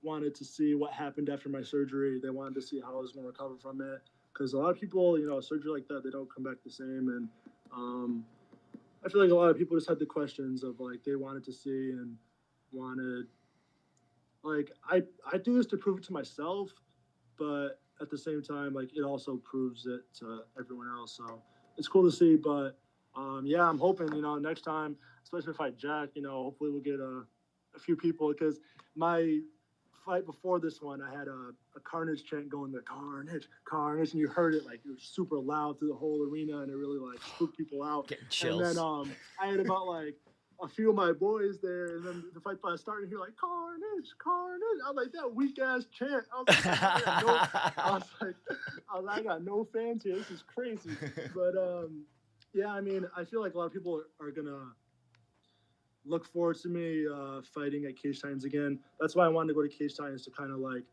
wanted to see what happened after my surgery. They wanted to see how I was going to recover from it. Because a lot of people, you know, surgery like that, they don't come back the same. And I feel like a lot of people just had the questions of like they wanted to see and wanted, like I do this to prove it to myself, but at the same time, like it also proves it to everyone else. So it's cool to see. But yeah, I'm hoping, you know, next time, especially if I Jack, you know, hopefully we'll get a few people, because my fight before this one, I had a Carnage chant going, the Carnage, and you heard it like it was super loud through the whole arena, and it really like spooked people out. Getting chills. And then I had about like a few of my boys there, and then the fight started here like Carnage. I was like, that weak ass chant. I got no fans here. This is crazy. But yeah, I mean, I feel like a lot of people are gonna look forward to me fighting at Cage Titans again. That's why I wanted to go to Cage Titans, to kind of like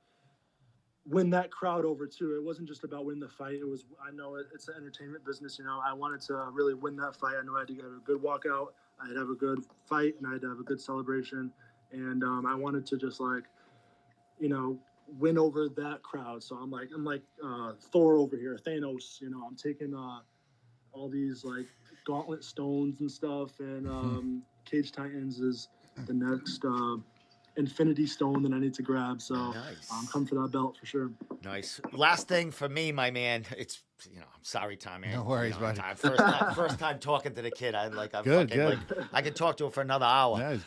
win that crowd over too. It wasn't just about winning the fight. It was, I know it's an entertainment business, you know. I wanted to really win that fight. I know I had to have a good walkout. I had to have a good fight, and I had to have a good celebration. And I wanted to just like, you know, win over that crowd. So I'm like Thor over here, Thanos. You know, I'm taking all these like gauntlet stones and stuff, and Cage Titans is the next infinity stone that I need to grab. So Nice. I'm coming for that belt for sure. Nice. Last thing for me, my man. It's I'm sorry, Tom. Man. No worries, buddy. First time talking to the kid. I'm Good, fucking good. like I could talk to him for another hour. Yeah,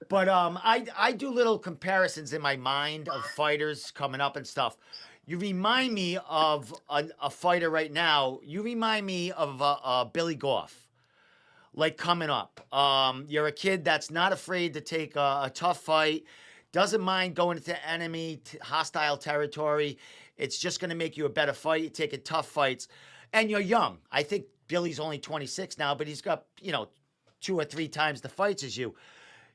But I do little comparisons in my mind of fighters coming up and stuff. You remind me of a fighter right now. You remind me of Billy Goff, like coming up. You're a kid that's not afraid to take a tough fight, doesn't mind going into enemy hostile territory. It's just going to make you a better fight. You're taking tough fights, and you're young. I think Billy's only 26 now, but he's got 2 or 3 times the fights as you.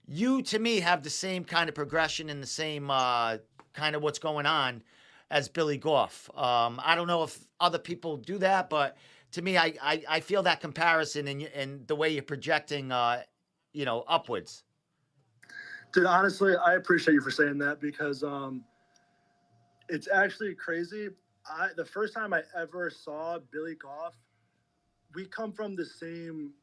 You, to me, have the same kind of progression and the same kind of what's going on as Billy Goff. I don't know if other people do that, but to me, I feel that comparison in the way you're projecting, upwards. Dude, honestly, I appreciate you for saying that because it's actually crazy. The first time I ever saw Billy Goff, we come from the same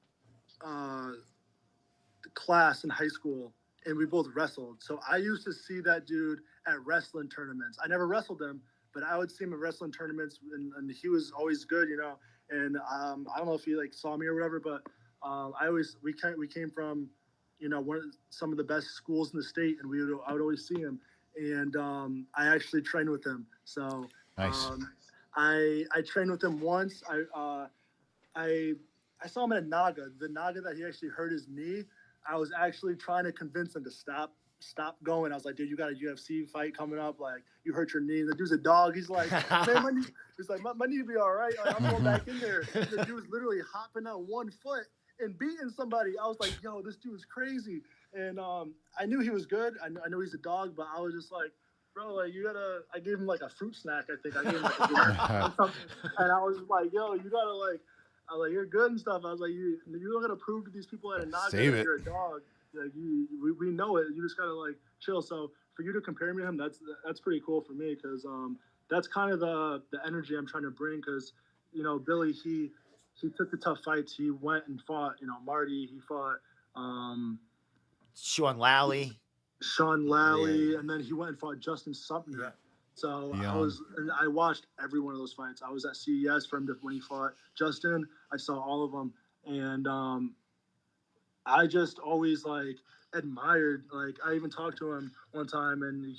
class in high school, and we both wrestled. So I used to see that dude at wrestling tournaments. I never wrestled him, but I would see him at wrestling tournaments, and he was always good, And I don't know if he saw me or whatever, but we came from some of the best schools in the state, and I would always see him, and I actually trained with him. So nice. I trained with him once. I saw him at Naga. The Naga that he actually hurt his knee. I was actually trying to convince him to stop going. I was like, dude, you got a UFC fight coming up. Like, you hurt your knee. The dude's a dog. He's like, man, my knee will be all right. Like, I'm going back in there. And the dude's literally hopping on one foot and beating somebody. I was like, yo, this dude's crazy. And I knew he was good. I know he's a dog, but I was just like, bro, like, I gave him a fruit snack, I think. I gave him a or something. And I was just like, yo, you gotta I was like, you're good and stuff. I was like, you don't gotta prove to these people at a Naga that you're a dog. Like we know it. You just gotta chill. So for you to compare me to him, that's pretty cool for me because that's kind of the energy I'm trying to bring. Because Billy, he took the tough fights. He went and fought Marty. He fought Sean Lally, yeah. And then he went and fought Justin Sumner. Yeah. So I watched every one of those fights. I was at CES for him when he fought Justin. I saw all of them, and I just always admired. I even talked to him one time, and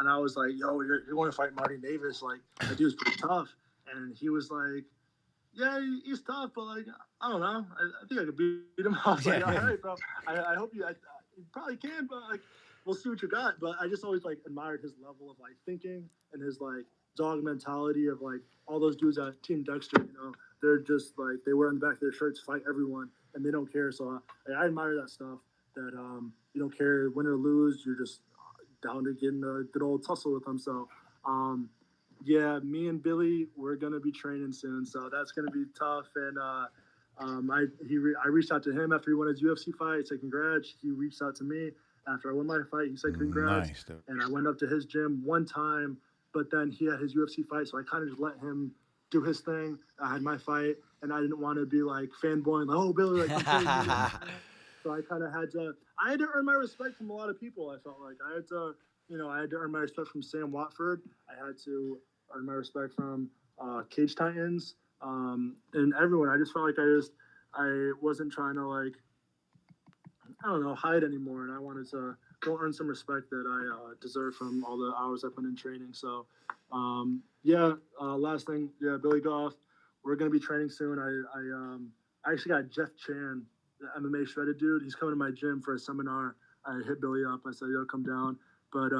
I was like, "Yo, you're going to fight Marty Davis? That dude's pretty tough." And he was like, "Yeah, he's tough, but I don't know. I think I could beat him." I was like, "All right, bro. I hope you probably can, but we'll see what you got." But I just always admired his level of thinking and his dog mentality of all those dudes at Team Dexter. They're just they wear on the back of their shirts, fight everyone, and they don't care. So I admire that stuff. That you don't care win or lose. You're just down to getting a good old tussle with them. So yeah, me and Billy, we're gonna be training soon. So that's gonna be tough. And I reached out to him after he won his UFC fight. He said congrats. He reached out to me after I won my fight. He said congrats. Nice, dude. And I went up to his gym one time, but then he had his UFC fight, so I kind of just let him do his thing. I had my fight, and I didn't want to be fanboying, oh, Billy, so I kind of had to. I had to earn my respect from a lot of people. I felt like I had to, I had to earn my respect from Sam Watford. I had to earn my respect from Cage Titans, and everyone. I just felt like I wasn't trying to hide anymore, and I wanted to go earn some respect that I deserve from all the hours I put in training. So, last thing, Billy Goff, we're gonna be training soon. I actually got Jeff Chan, the MMA shredded dude. He's coming to my gym for a seminar. I hit Billy up. I said, "Yo, come down." But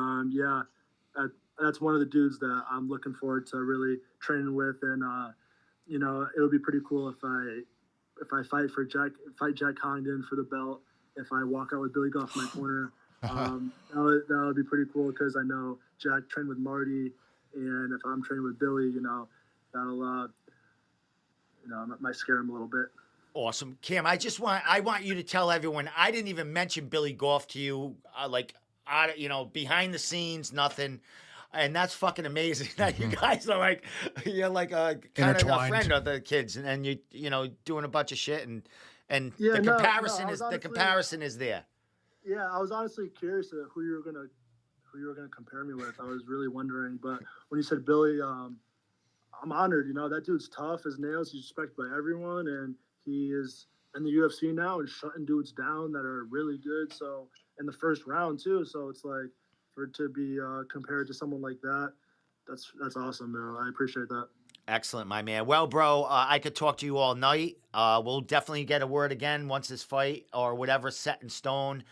that's one of the dudes that I'm looking forward to really training with, and it would be pretty cool if I fight Jack Congdon for the belt. If I walk out with Billy Goff in my corner, that would be pretty cool because I know Jack trained with Marty, and if I'm training with Billy, that'll might scare him a little bit. Awesome. Cam, I want you to tell everyone, I didn't even mention Billy Goff to you, behind the scenes, nothing. And that's fucking amazing that you guys are you're a kind of a friend of the kids, and you doing a bunch of shit, and the comparison is there. Yeah, I was honestly curious who you were gonna who you were going to compare me with. I was really wondering, but when you said Billy, I'm honored. You know, that dude's tough as nails. He's respected by everyone, and he is in the UFC now and shutting dudes down that are really good. So in the first round too. So it's like for it to be compared to someone like that, that's awesome, man. I appreciate that. Excellent, my man. Well, bro, I could talk to you all night. We'll definitely get a word again once this fight or whatever's set in stone.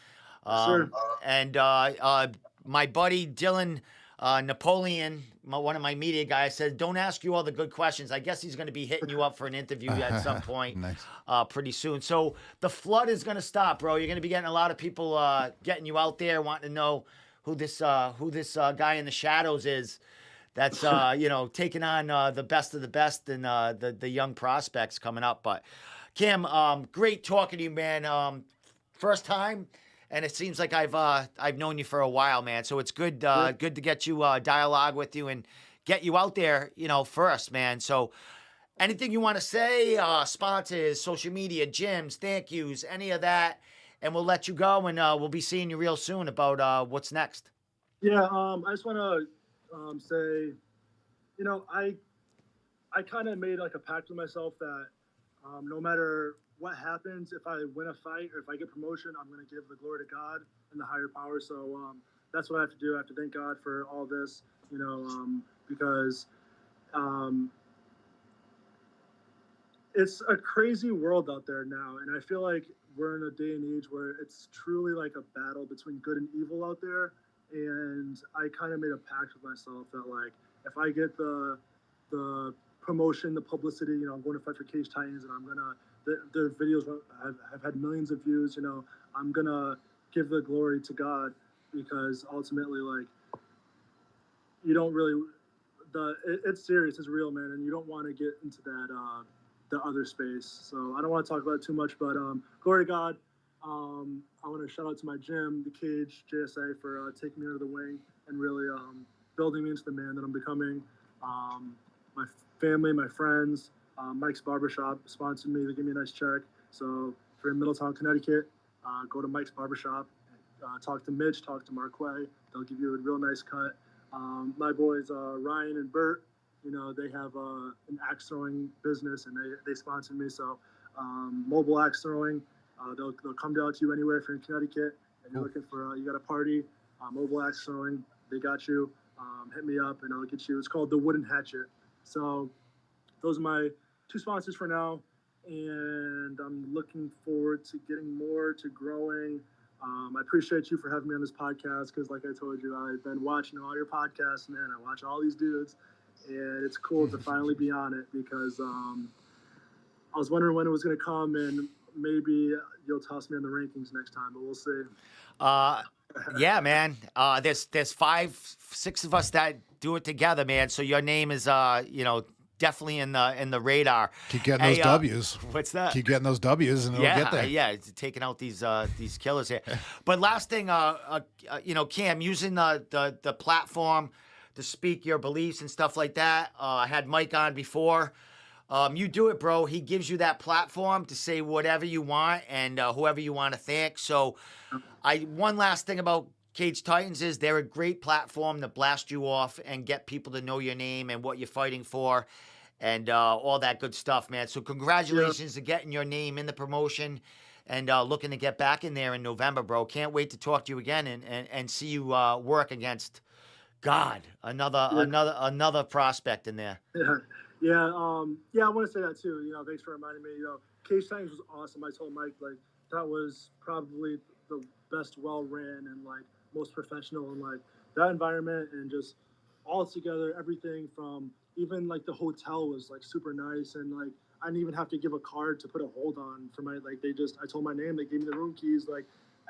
Sir. And my buddy Dylan Napoleon, one of my media guys, said, "Don't ask you all the good questions." I guess he's going to be hitting you up for an interview at some point, Nice. pretty soon. So the flood is going to stop, bro. You're going to be getting a lot of people getting you out there, wanting to know who this guy in the shadows is. That's taking on the best of the best and the young prospects coming up. But Cam, great talking to you, man. First time, and it seems like I've known you for a while, man. So it's good good to get you dialogue with you and get you out there, first, man. So anything you want to say, sponsors, social media, gyms, thank yous, any of that, and we'll let you go, and we'll be seeing you real soon about what's next. Yeah, I just want to say, I kind of made like a pact with myself that no matter what happens, if I win a fight or if I get promotion, I'm going to give the glory to God and the higher power. So that's what I have to do. I have to thank God for all this, because it's a crazy world out there now. And I feel like we're in a day and age where it's truly like a battle between good and evil out there. And I kind of made a pact with myself that, like, if I get the promotion, the publicity, I'm going to fight for Cage Titans, and I'm gonna their videos have had millions of views. I'm gonna give the glory to God, because ultimately, like, you don't really it's serious, it's real, man, and you don't want to get into that the other space. So I don't want to talk about it too much, but glory to God. I want to shout out to my gym, the Cage JSA, for taking me under the wing and really building me into the man that I'm becoming. My family, my friends, Mike's Barbershop sponsored me. They gave me a nice check. So if you're in Middletown, Connecticut, go to Mike's Barbershop, talk to Mitch, talk to Marquay. They'll give you a real nice cut. My boys, Ryan and Bert, they have an axe throwing business, and they sponsored me. So mobile axe throwing. They'll come down to you anywhere if you're in Connecticut and you're looking for, you got a party, mobile axe throwing, they got you. Hit me up and I'll get you. It's called the Wooden Hatchet. So those are my two sponsors for now, and I'm looking forward to getting more, to growing. I appreciate you for having me on this podcast, because like I told you, I've been watching all your podcasts, man. I watch all these dudes, and it's cool to finally be on it, because I was wondering when it was going to come, and maybe you'll toss me in the rankings next time, but we'll see. Yeah, man. There's 5, 6 of us that do it together, man. So your name is definitely in the radar. Keep getting those W's. What's that? Keep getting those W's, and it'll get there. Yeah, it's taking out these killers here. But last thing, Cam, using the platform to speak your beliefs and stuff like that. I had Mike on before. You do it, bro. He gives you that platform to say whatever you want and whoever you want to thank. So one last thing about Cage Titans is they're a great platform to blast you off and get people to know your name and what you're fighting for and all that good stuff, man. So congratulations to getting your name in the promotion and looking to get back in there in November, bro. Can't wait to talk to you again and see you work against another prospect in there. Yeah, I want to say that too. Thanks for reminding me. Cage Titans was awesome. I told Mike, like, that was probably the best well-ran and like most professional, and like that environment and just all together, everything from even like the hotel was like super nice, and like I didn't even have to give a card to put a hold on for my, like, I told my name, they gave me the room keys, like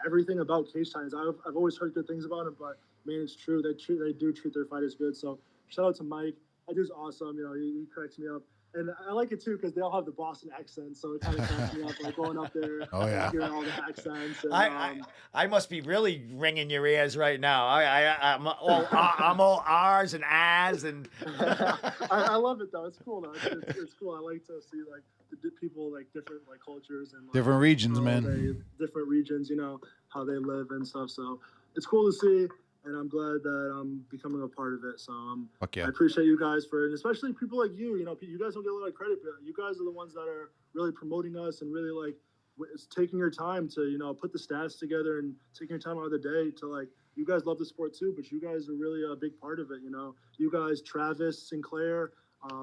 everything about Cage Titans. I've always heard good things about them, but man, it's true. They do treat their fighters good. So shout out to Mike. That dude's awesome. He cracks me up. And I like it too because they all have the Boston accent, so it kind of cracks me up, like going up there, hearing all the accents. And, I must be really ringing your ears right now. I'm all R's and A's and. I love it though. It's cool though. It's cool. I like to see like the people, like different like cultures and like, different regions, man. Different regions, how they live and stuff. So it's cool to see. and I'm glad that I'm becoming a part of it. So Fuck yeah. I appreciate you guys and especially people like you. You know, you guys don't get a lot of credit, but you guys are the ones that are really promoting us and really like it's taking your time to put the stats together and taking your time out of the day to like. You guys love the sport too, but you guys are really a big part of it. You guys, Travis, Sinclair,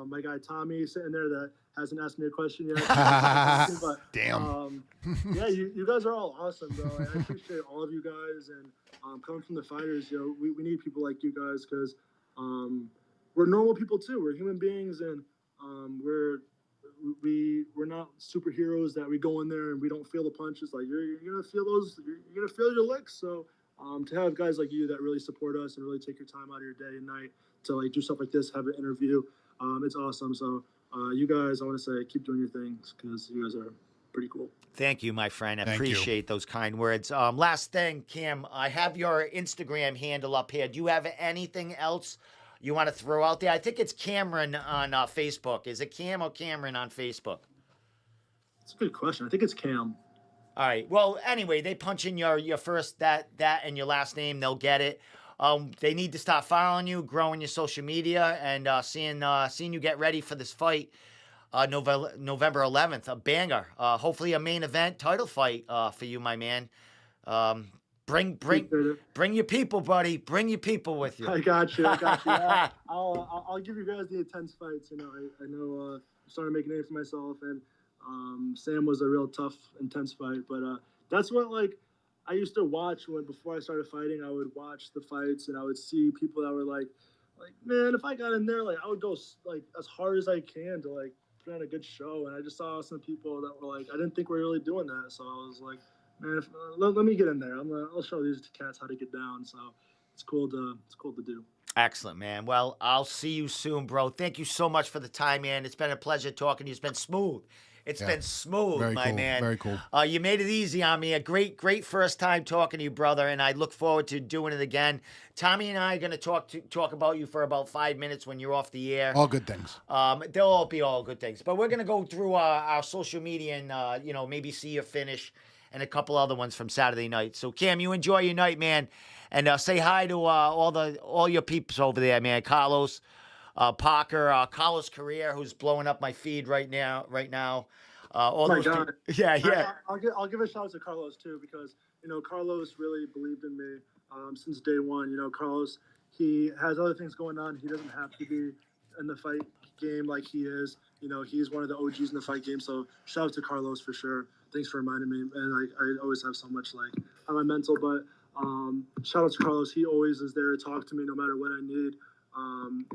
my guy Tommy sitting there that hasn't asked me a question yet. But, Damn. Yeah, you guys are all awesome, bro. I appreciate all of you guys, and coming from the fighters, we need people like you guys because we're normal people too. We're human beings, and we're not superheroes that we go in there and we don't feel the punches. Like you're gonna feel those. You're gonna feel your licks. So. To have guys like you that really support us and really take your time out of your day and night to like do stuff like this, have an interview, it's awesome. So you guys, I want to say, keep doing your things because you guys are pretty cool. Thank you, my friend. I Thank you. appreciate those kind words. Last thing, Cam, I have your Instagram handle up here. Do you have anything else you want to throw out there? I think it's Cameron on Facebook. Is it Cam or Cameron on Facebook? That's a good question. I think it's Cam. All right. Well, anyway, they punch in your first that and your last name, they'll get it. They need to start following you, growing your social media, and seeing you get ready for this fight, November 11th, a banger. Hopefully, a main event title fight for you, my man. Bring your people, buddy. Bring your people with you. I got you. Yeah, I'll give you guys the intense fights. I know I'm starting to make a name for myself, and Sam was a real tough, intense fight. But that's what I used to watch before I started fighting. I would watch the fights, and I would see people that were like, man, if I got in there, I would go as hard as I can to put on a good show. And I just saw some people that were I didn't think we were really doing that. So I was like, man, let me get in there. I'll show these cats how to get down. So it's cool to do. Excellent, man. Well, I'll see you soon, bro. Thank you so much for the time, man. It's been a pleasure talking to you. It's been smooth. It's been smooth, Very my cool. man. Very cool. You made it easy on me. A great first time talking to you, brother, and I look forward to doing it again. Tommy and I are going to talk about you for about 5 minutes when you're off the air. All good things. They'll all be all good things. But we're going to go through our social media and, maybe see your finish and a couple other ones from Saturday night. So, Cam, you enjoy your night, man, and say hi to all your peeps over there, man. Carlos. Parker, Carlos Carrier, who's blowing up my feed right now. All those God. Yeah. I'll give a shout out to Carlos too because Carlos really believed in me since day one. Carlos, he has other things going on. He doesn't have to be in the fight game like he is. He's one of the OGs in the fight game. So shout out to Carlos for sure. Thanks for reminding me. And I always have so much on my mental, but shout out to Carlos. He always is there to talk to me no matter what I need.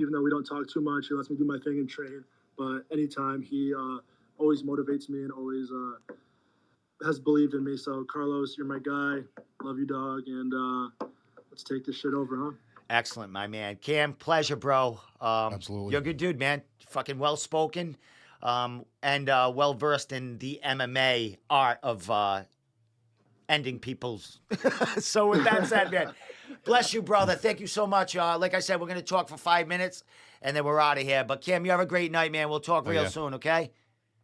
Even though we don't talk too much, he lets me do my thing and train. But anytime, he always motivates me and always has believed in me. So, Carlos, you're my guy. Love you, dog. And let's take this shit over, huh? Excellent, my man. Cam, pleasure, bro. Absolutely. You're a good dude, man. Fucking well-spoken and well-versed in the MMA art of ending people's. So with that said, man, bless you, brother. Thank you so much. Like I said, we're going to talk for 5 minutes, and then we're out of here. But, Cam, you have a great night, man. We'll talk real soon, okay?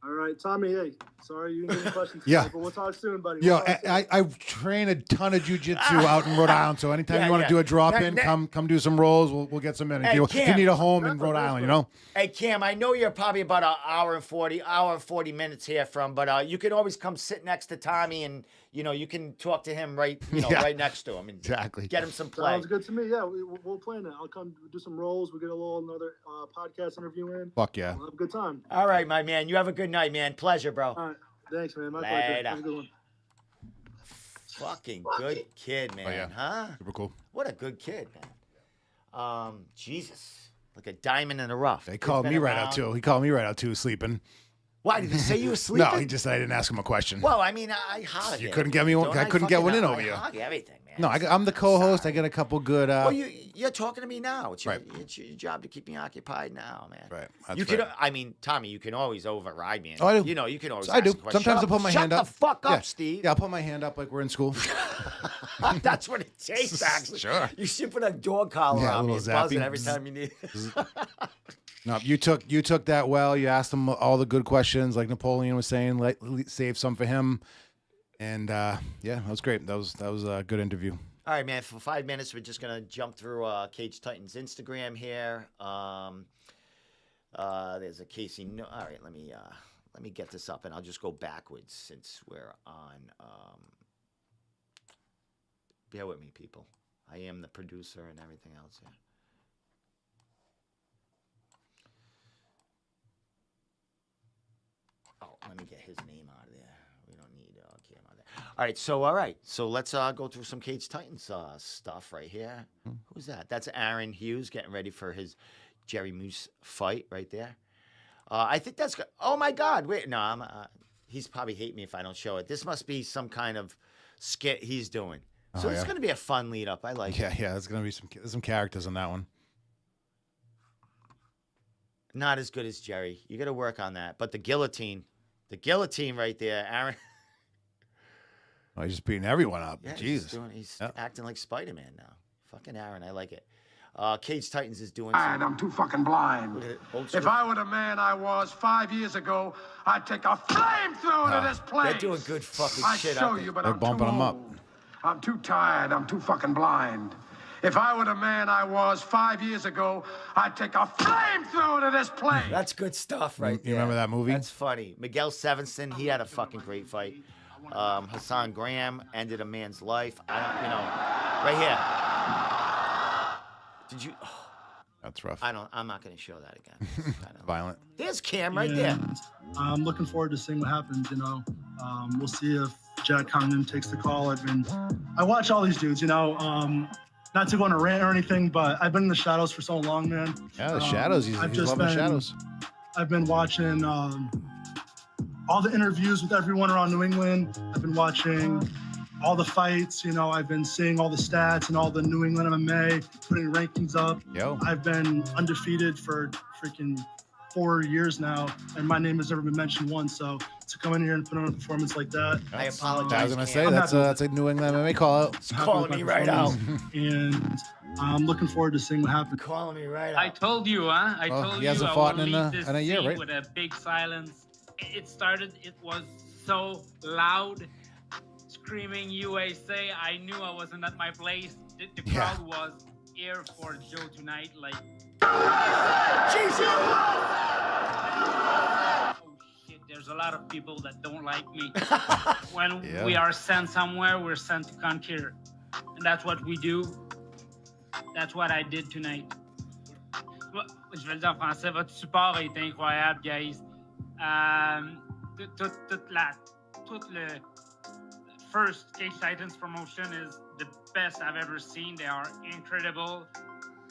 All right, Tommy, hey, sorry you didn't get any questions. Yeah. But we'll talk soon, buddy. Yo, I train a ton of jujitsu out in Rhode Island, so anytime you want to do a drop in, come do some rolls. We'll get some in. If you need a home in Rhode Island, Hey, Cam, I know you're probably about an hour and 40 minutes here from, but you can always come sit next to Tommy and, you can talk to him right next to him and exactly. get him some play. Sounds good to me. Yeah, we'll plan it. I'll come do some rolls. We'll get another podcast interview in. Fuck yeah. We'll have a good time. All right, my man. You have a good night, man. Pleasure, bro. All right. Thanks, man. My Later. pleasure. Have a good one. Fucking good kid, man. Huh? Super cool. What a good kid, man. Jesus. Like a diamond in the rough. He called me right out, too. He called me right out, too, sleeping. Why? Did he say you were sleeping? No, he just said I didn't ask him a question. Well, I mean, I hug You it. couldn't get me one. Don't I couldn't get one in over you. I hug everything, man. No, I'm the co-host. I get a couple good. Well, you're talking to me now. It's your, Right. it's your job to keep me occupied now, man. Right. You That's can. right. I mean, Tommy, you can always override me. And, Oh, I do. You can always. I do. ask a question. Sometimes Shut I'll put my hand up. Shut the fuck up, Yeah. Steve. Yeah, I'll put my hand up like we're in school. That's what it takes, actually. Sure. You should put a dog collar Yeah, a on me. little It's buzzing zappy. every time you need. No, you took that well. You asked him all the good questions, like Napoleon was saying. Save some for him, and yeah, that was great. That was a good interview. All right, man. For 5 minutes, we're just gonna jump through Cage Titans Instagram here. There's a Casey. No, all right, let me get this up, and I'll just go backwards since we're on. Bear with me, people. I am the producer and everything else here. Oh, let me get his name out of there. We don't need Cam on there. All right. So let's go through some Cage Titans stuff right here. Who's that? That's Aaron Hughes getting ready for his Jerry Moose fight right there. I think that's. Oh my God! Wait, no, he's probably hate me if I don't show it. This must be some kind of skit he's doing. So it's going to be a fun lead up. I like it. Yeah. There's going to be some characters on that one. Not as good as Jerry. You got to work on that. But the guillotine right there, Aaron. Oh, he's just beating everyone up. Yeah, Jesus. He's acting like Spider-Man now. Fucking Aaron, I like it. Cage Titans is doing. I'm too fucking blind. If I were the man I was 5 years ago, I'd take a flamethrower to this place. They're doing good fucking shit. I show you, but They're I'm bumping too them up. old. I'm too tired. I'm too fucking blind. If I were the man I was 5 years ago, I'd take a flamethrower to this place. That's good stuff, right there. You remember that movie? That's funny. Miguel Sevenson, he had a fucking great fight. Hassan Graham ended a man's life. Right here. Did you? Oh, That's rough. I'm not going to show that again. Violent. There's Cam right there. I'm looking forward to seeing what happens. We'll see if Jack Condon takes the call. I watch all these dudes. Not to go on a rant or anything, but I've been in the shadows for so long, man. Yeah, the shadows. He's loving the shadows. I've been watching all the interviews with everyone around New England. I've been watching all the fights. I've been seeing all the stats and all the New England MMA, putting rankings up. Yo. I've been undefeated for freaking 4 years now, and my name has never been mentioned once. So to come in here and put on a performance like that, I apologize. I was gonna Cam. say that's a New England MMA call out. It's calling me right out. And I'm looking forward to seeing what happens. Calling me right out. I told you, huh? I told he you hasn't I fought would in leave this a year, scene right? with a big silence. It was so loud, screaming USA. I knew I wasn't at my place. The crowd was here for Joe tonight. Like, Jesus! oh shit, there's a lot of people that don't like me. When we are sent somewhere, we're sent to conquer. And that's what we do. That's what I did tonight. Je vais le dire en français, votre support a été incroyable, guys. Tout le first Cage Titans promotion is the best I've ever seen. They are incredible.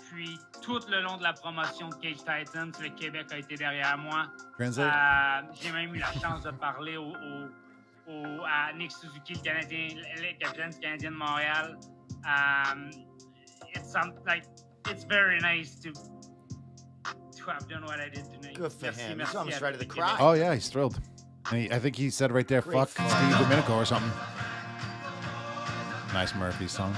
Puis tout le long de la promotion de Cage Titans, le Québec a été derrière moi. J'ai même eu la chance de parler à Nick Suzuki, le capitaine du Canadien de Montréal. It's very nice to have done what I did tonight. Good for him. He's merci almost à ready to Québec. cry. Oh yeah, he's thrilled. And I think he said right there, Great "Fuck fight. Steve Domenico" or something. Nice Murphy song.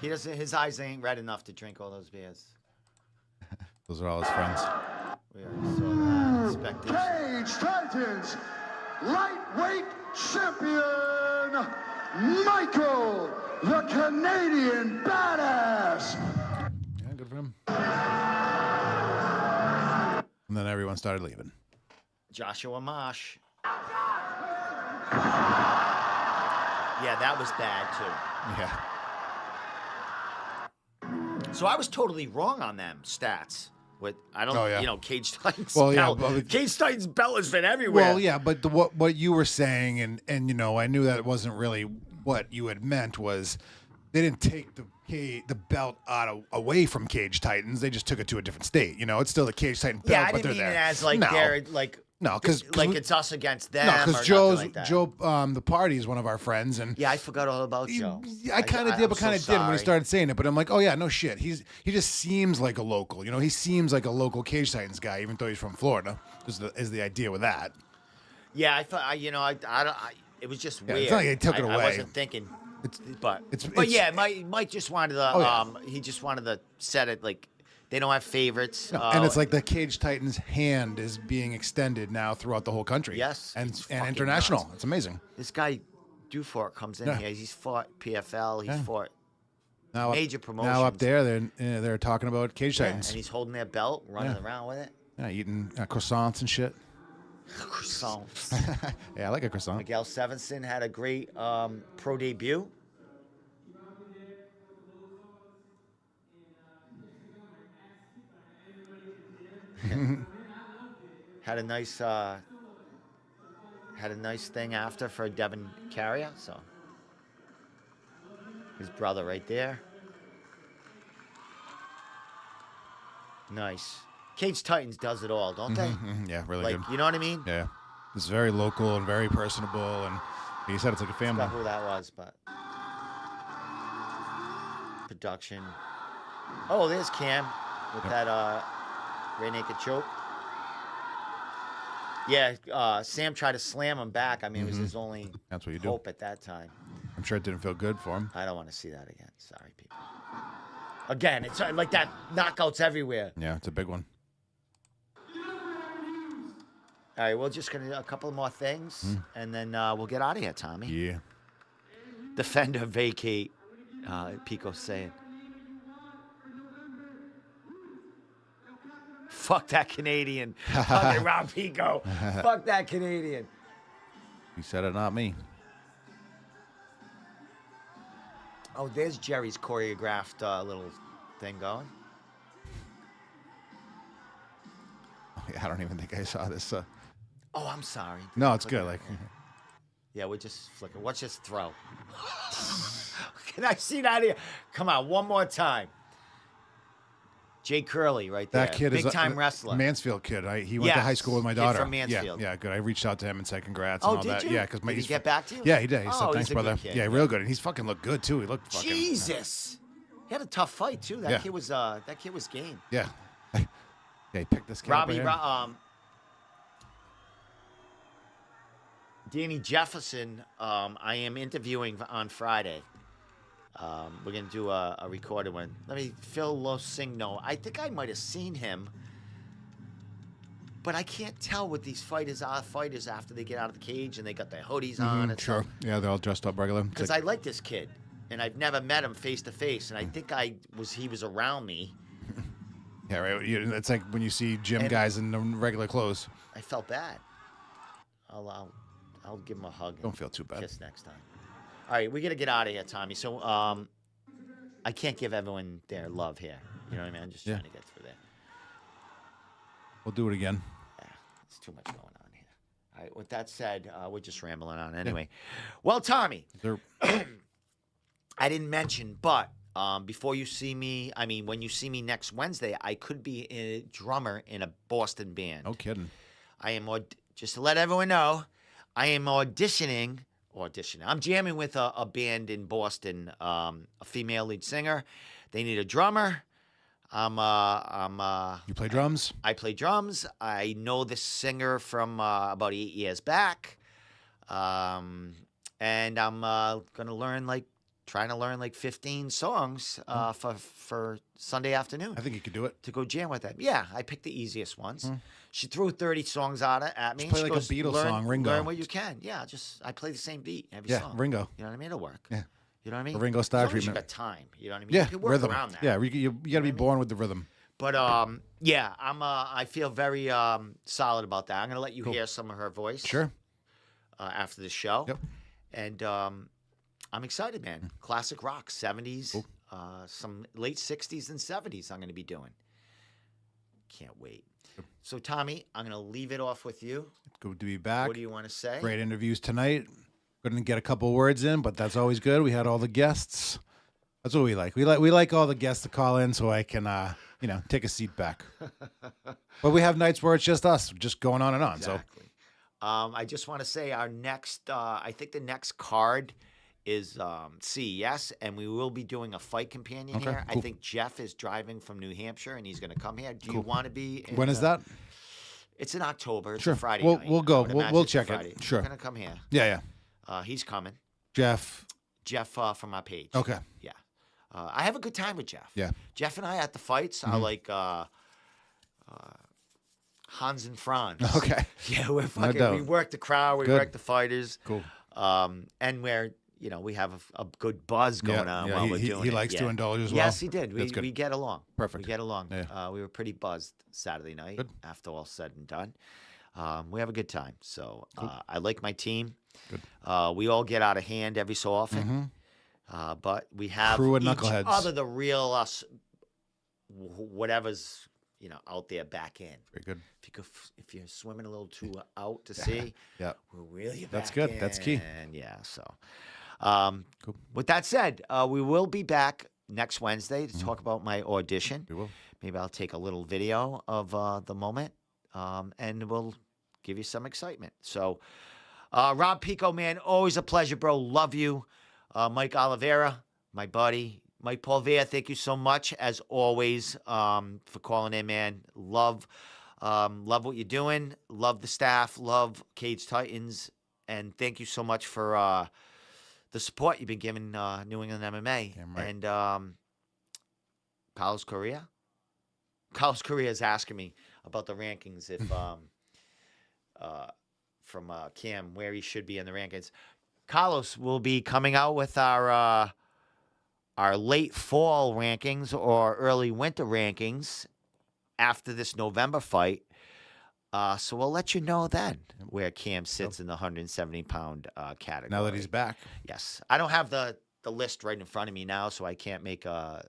He doesn't. His eyes ain't red enough to drink all those beers. Those are all his friends. We already saw that. Expectations. Cage Titans lightweight champion, Michael, the Canadian Badass. Yeah, good for him. And then everyone started leaving. Joshua Marsh. Yeah, that was bad too. Yeah. So I was totally wrong on them stats. With Cage Titans. Well, yeah, belt. but- Cage Titans belt has been everywhere. Well, yeah, but what you were saying, and I knew that wasn't really what you had meant was they didn't take the belt away from Cage Titans. They just took it to a different state. It's still the Cage Titan belt, Yeah, I but didn't they're mean there. it as like No. they're like No, because it's us against them. No, or because nothing like that. Joe, the party is one of our friends, and Yeah, I forgot all about Joe. I kind of did, but I'm kind of so didn't when he sorry. started saying it. But I'm like, oh yeah, no shit. He just seems like a local. He seems like a local Cage Titans guy, even though he's from Florida. Is the idea with that? Yeah, I thought it was just Yeah, weird. it's not like they took it I away. wasn't thinking, but it's- yeah, Mike just wanted to. Oh, yeah. He just wanted to set it like they don't have favorites. And it's like the Cage Titans hand is being extended now throughout the whole country. Yes, and it's fucking international. nuts. It's amazing. This guy Dufort comes in Yeah. here. He's fought PFL. He's Yeah. fought Now, major promotions. now up there, they're talking about Cage Yeah, Titans. and he's holding their belt, running Yeah. around with it. Yeah, eating croissants and shit. Croissants. Yeah, I like a croissant. Miguel Sevenson had a great pro debut. Had a nice thing after for Devin Carrier, so his brother right there. Nice. Cage Titans does it all, don't they? Yeah, really Like, good. you know what I mean? Yeah, it's very local and very personable, and he said it's like a I family. forgot who that was, but production. Oh, there's Cam with that rear naked choke. Yeah, Sam tried to slam him back. I mean, it was his only That's what you do. hope at that time. I'm sure it didn't feel good for him. I don't want to see that again. Sorry, people. Again, it's like that. Knockouts everywhere. Yeah, it's a big one. All right, we're just gonna do a couple more things, and then we'll get out of here, Tommy. Yeah. Defender vacate. Pico's saying. Fuck that Canadian. Fuck it, Rob Pico. Fuck that Canadian. He said it, not me. Oh, there's Jerry's choreographed little thing going. Yeah, I don't even think I saw this. Oh, I'm sorry. No, it's Look good. at Like, that. Yeah, we're just flicking. Watch this throw. Can I see that here? Come on, one more time. Jay Curley right there. that kid Big is time wrestler. Mansfield kid. He went to high Yes, school with my kid daughter. from Mansfield. Yeah, good. I reached out to him and said congrats Oh, and all did that. you? Yeah, because Did he get back to you? Yeah, he did. He said Oh, thanks, he's a good brother. kid. Yeah, real good. And he's fucking looked good too. He looked fucking. Jesus. He had a tough fight too. That Yeah. kid was game. Yeah. Yeah, he picked this kid up Robbie, right here. Danny Jefferson, I am interviewing on Friday. We're going to do a recorded one. Let me, Phil Losigno. I think I might have seen him, but I can't tell what these fighters are fighters after they get out of the cage and they got their hoodies on. And Sure. Yeah, they're all dressed up regular. Because I like this kid, and I've never met him face to face, and I think he was around me. Yeah, right. It's like when you see gym And- guys in the regular clothes. I felt bad. I'll give him a hug. Don't and feel too bad. Kiss next time. All right, we got to get out of here, Tommy. So I can't give everyone their love here. You know what I mean? I'm just Yeah. trying to get through there. We'll do it again. Yeah, it's too much going on here. All right, with that said, we're just rambling on anyway. Well, Tommy, I didn't mention, but before you see me, when you see me next Wednesday, I could be a drummer in a Boston band. No kidding. I am, just to let everyone know, I am auditioning. I'm jamming with a band in Boston, a female lead singer. They need a drummer. You play drums? I play drums. I know this singer from about 8 years back. And I'm trying to learn 15 songs for Sunday afternoon. I think you could do it. To go jam with them. Yeah, I picked the easiest ones. She threw 30 songs at me. Just play She like a Beatles song, Ringo. Learn what you can. Yeah, I play the same beat every song. Ringo. You know what I mean? It'll work. Yeah. You know what I mean? The Ringo Starr as long as treatment. You got time. You know what I mean? Yeah, You can work rhythm. around that. Yeah, you got to be born with the rhythm. But yeah, I feel very solid about that. I'm gonna let you hear some of her voice. Sure. After the show. Yep. And I'm excited, man. Classic rock, 70s, Cool. some late 60s and 70s. I'm gonna be doing. Can't wait. So Tommy, I'm gonna leave it off with you. Good to be back. What do you want to say? Great interviews tonight. Couldn't get a couple words in, but that's always good. We had all the guests. That's what we like. We like all the guests to call in so I can take a seat back. But we have nights where it's just us, just going on and on. Exactly. I just want to say our next, I think the next card is CES, and we will be doing a fight companion here. cool. I think Jeff is driving from New Hampshire, and he's going to come here. Do you want to be? When is that? It's in October. It's Sure. a Friday We'll- night. we'll go. I would We'll imagine it's a check it. Friday. Sure. We're going to come here. Yeah. He's coming. Jeff. Jeff from our page. Okay. Yeah. I have a good time with Jeff. Yeah. Jeff and I at the fights are like Hans and Franz. Okay. Yeah, we're No fucking. doubt. We work the crowd. We Good. work the fighters. Cool. And where we have a good buzz going on while we're doing he it. likes to indulge as well. Yes, he did. That's good. We get along. Perfect. We get along. Yeah. We were pretty buzzed Saturday night Good. after all said and done. We have a good time. So I like my team. Good. We all get out of hand every so often. But we have Crew of each knuckleheads. other, the real us, whatever's out there back in. Very good. If you're swimming a little too out to sea, Yeah. we're really That's back good. in. That's key. And yeah, so Cool. with that said, we will be back next Wednesday to talk about my audition. We will. Maybe I'll take a little video of the moment, and we'll give you some excitement. So, Rob Pico, man, always a pleasure, bro. Love you. Mike Oliveira, my buddy. Mike Polvere, thank you so much, as always, for calling in, man. Love what you're doing. Love the staff. Love Cage Titans. And thank you so much for the support you've been giving New England MMA. Damn right. And Carlos Correa? Carlos Correa is asking me about the rankings if from Cam, where he should be in the rankings. Carlos will be coming out with our late fall rankings or early winter rankings after this November fight. So we'll let you know then where Cam sits in the 170-pound category. Now that he's back. Yes. I don't have the list right in front of me now, so I can't make I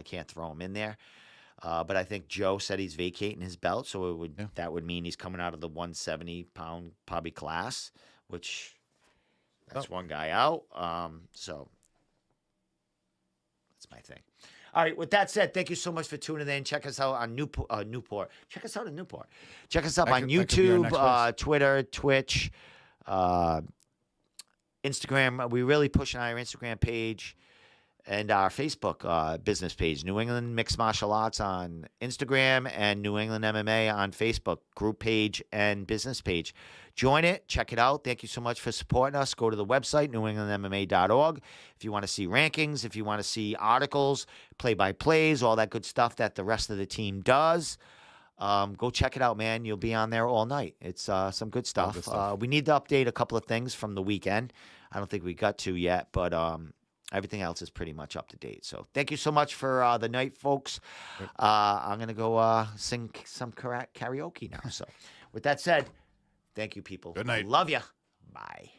can't throw him in there. But I think Joe said he's vacating his belt, so that would mean he's coming out of the 170-pound probably class, which that's one guy out. So that's my thing. All right. With that said, thank you so much for tuning in. Check us out on Newport. Check us out in Newport. Check us out on That could be our YouTube, next place. Twitter, Twitch, Instagram. We're really pushing our Instagram page and our Facebook business page. New England Mixed Martial Arts on Instagram and New England MMA on Facebook, group page and business page. Join it. Check it out. Thank you so much for supporting us. Go to the website, newenglandmma.org. If you want to see rankings, if you want to see articles, play-by-plays, all that good stuff that the rest of the team does, go check it out, man. You'll be on there all night. It's some good stuff. We need to update a couple of things from the weekend. I don't think we got to yet, but everything else is pretty much up to date. So thank you so much for the night, folks. I'm going to go sing some karaoke now. So with that said, thank you, people. Good night. Love you. Bye.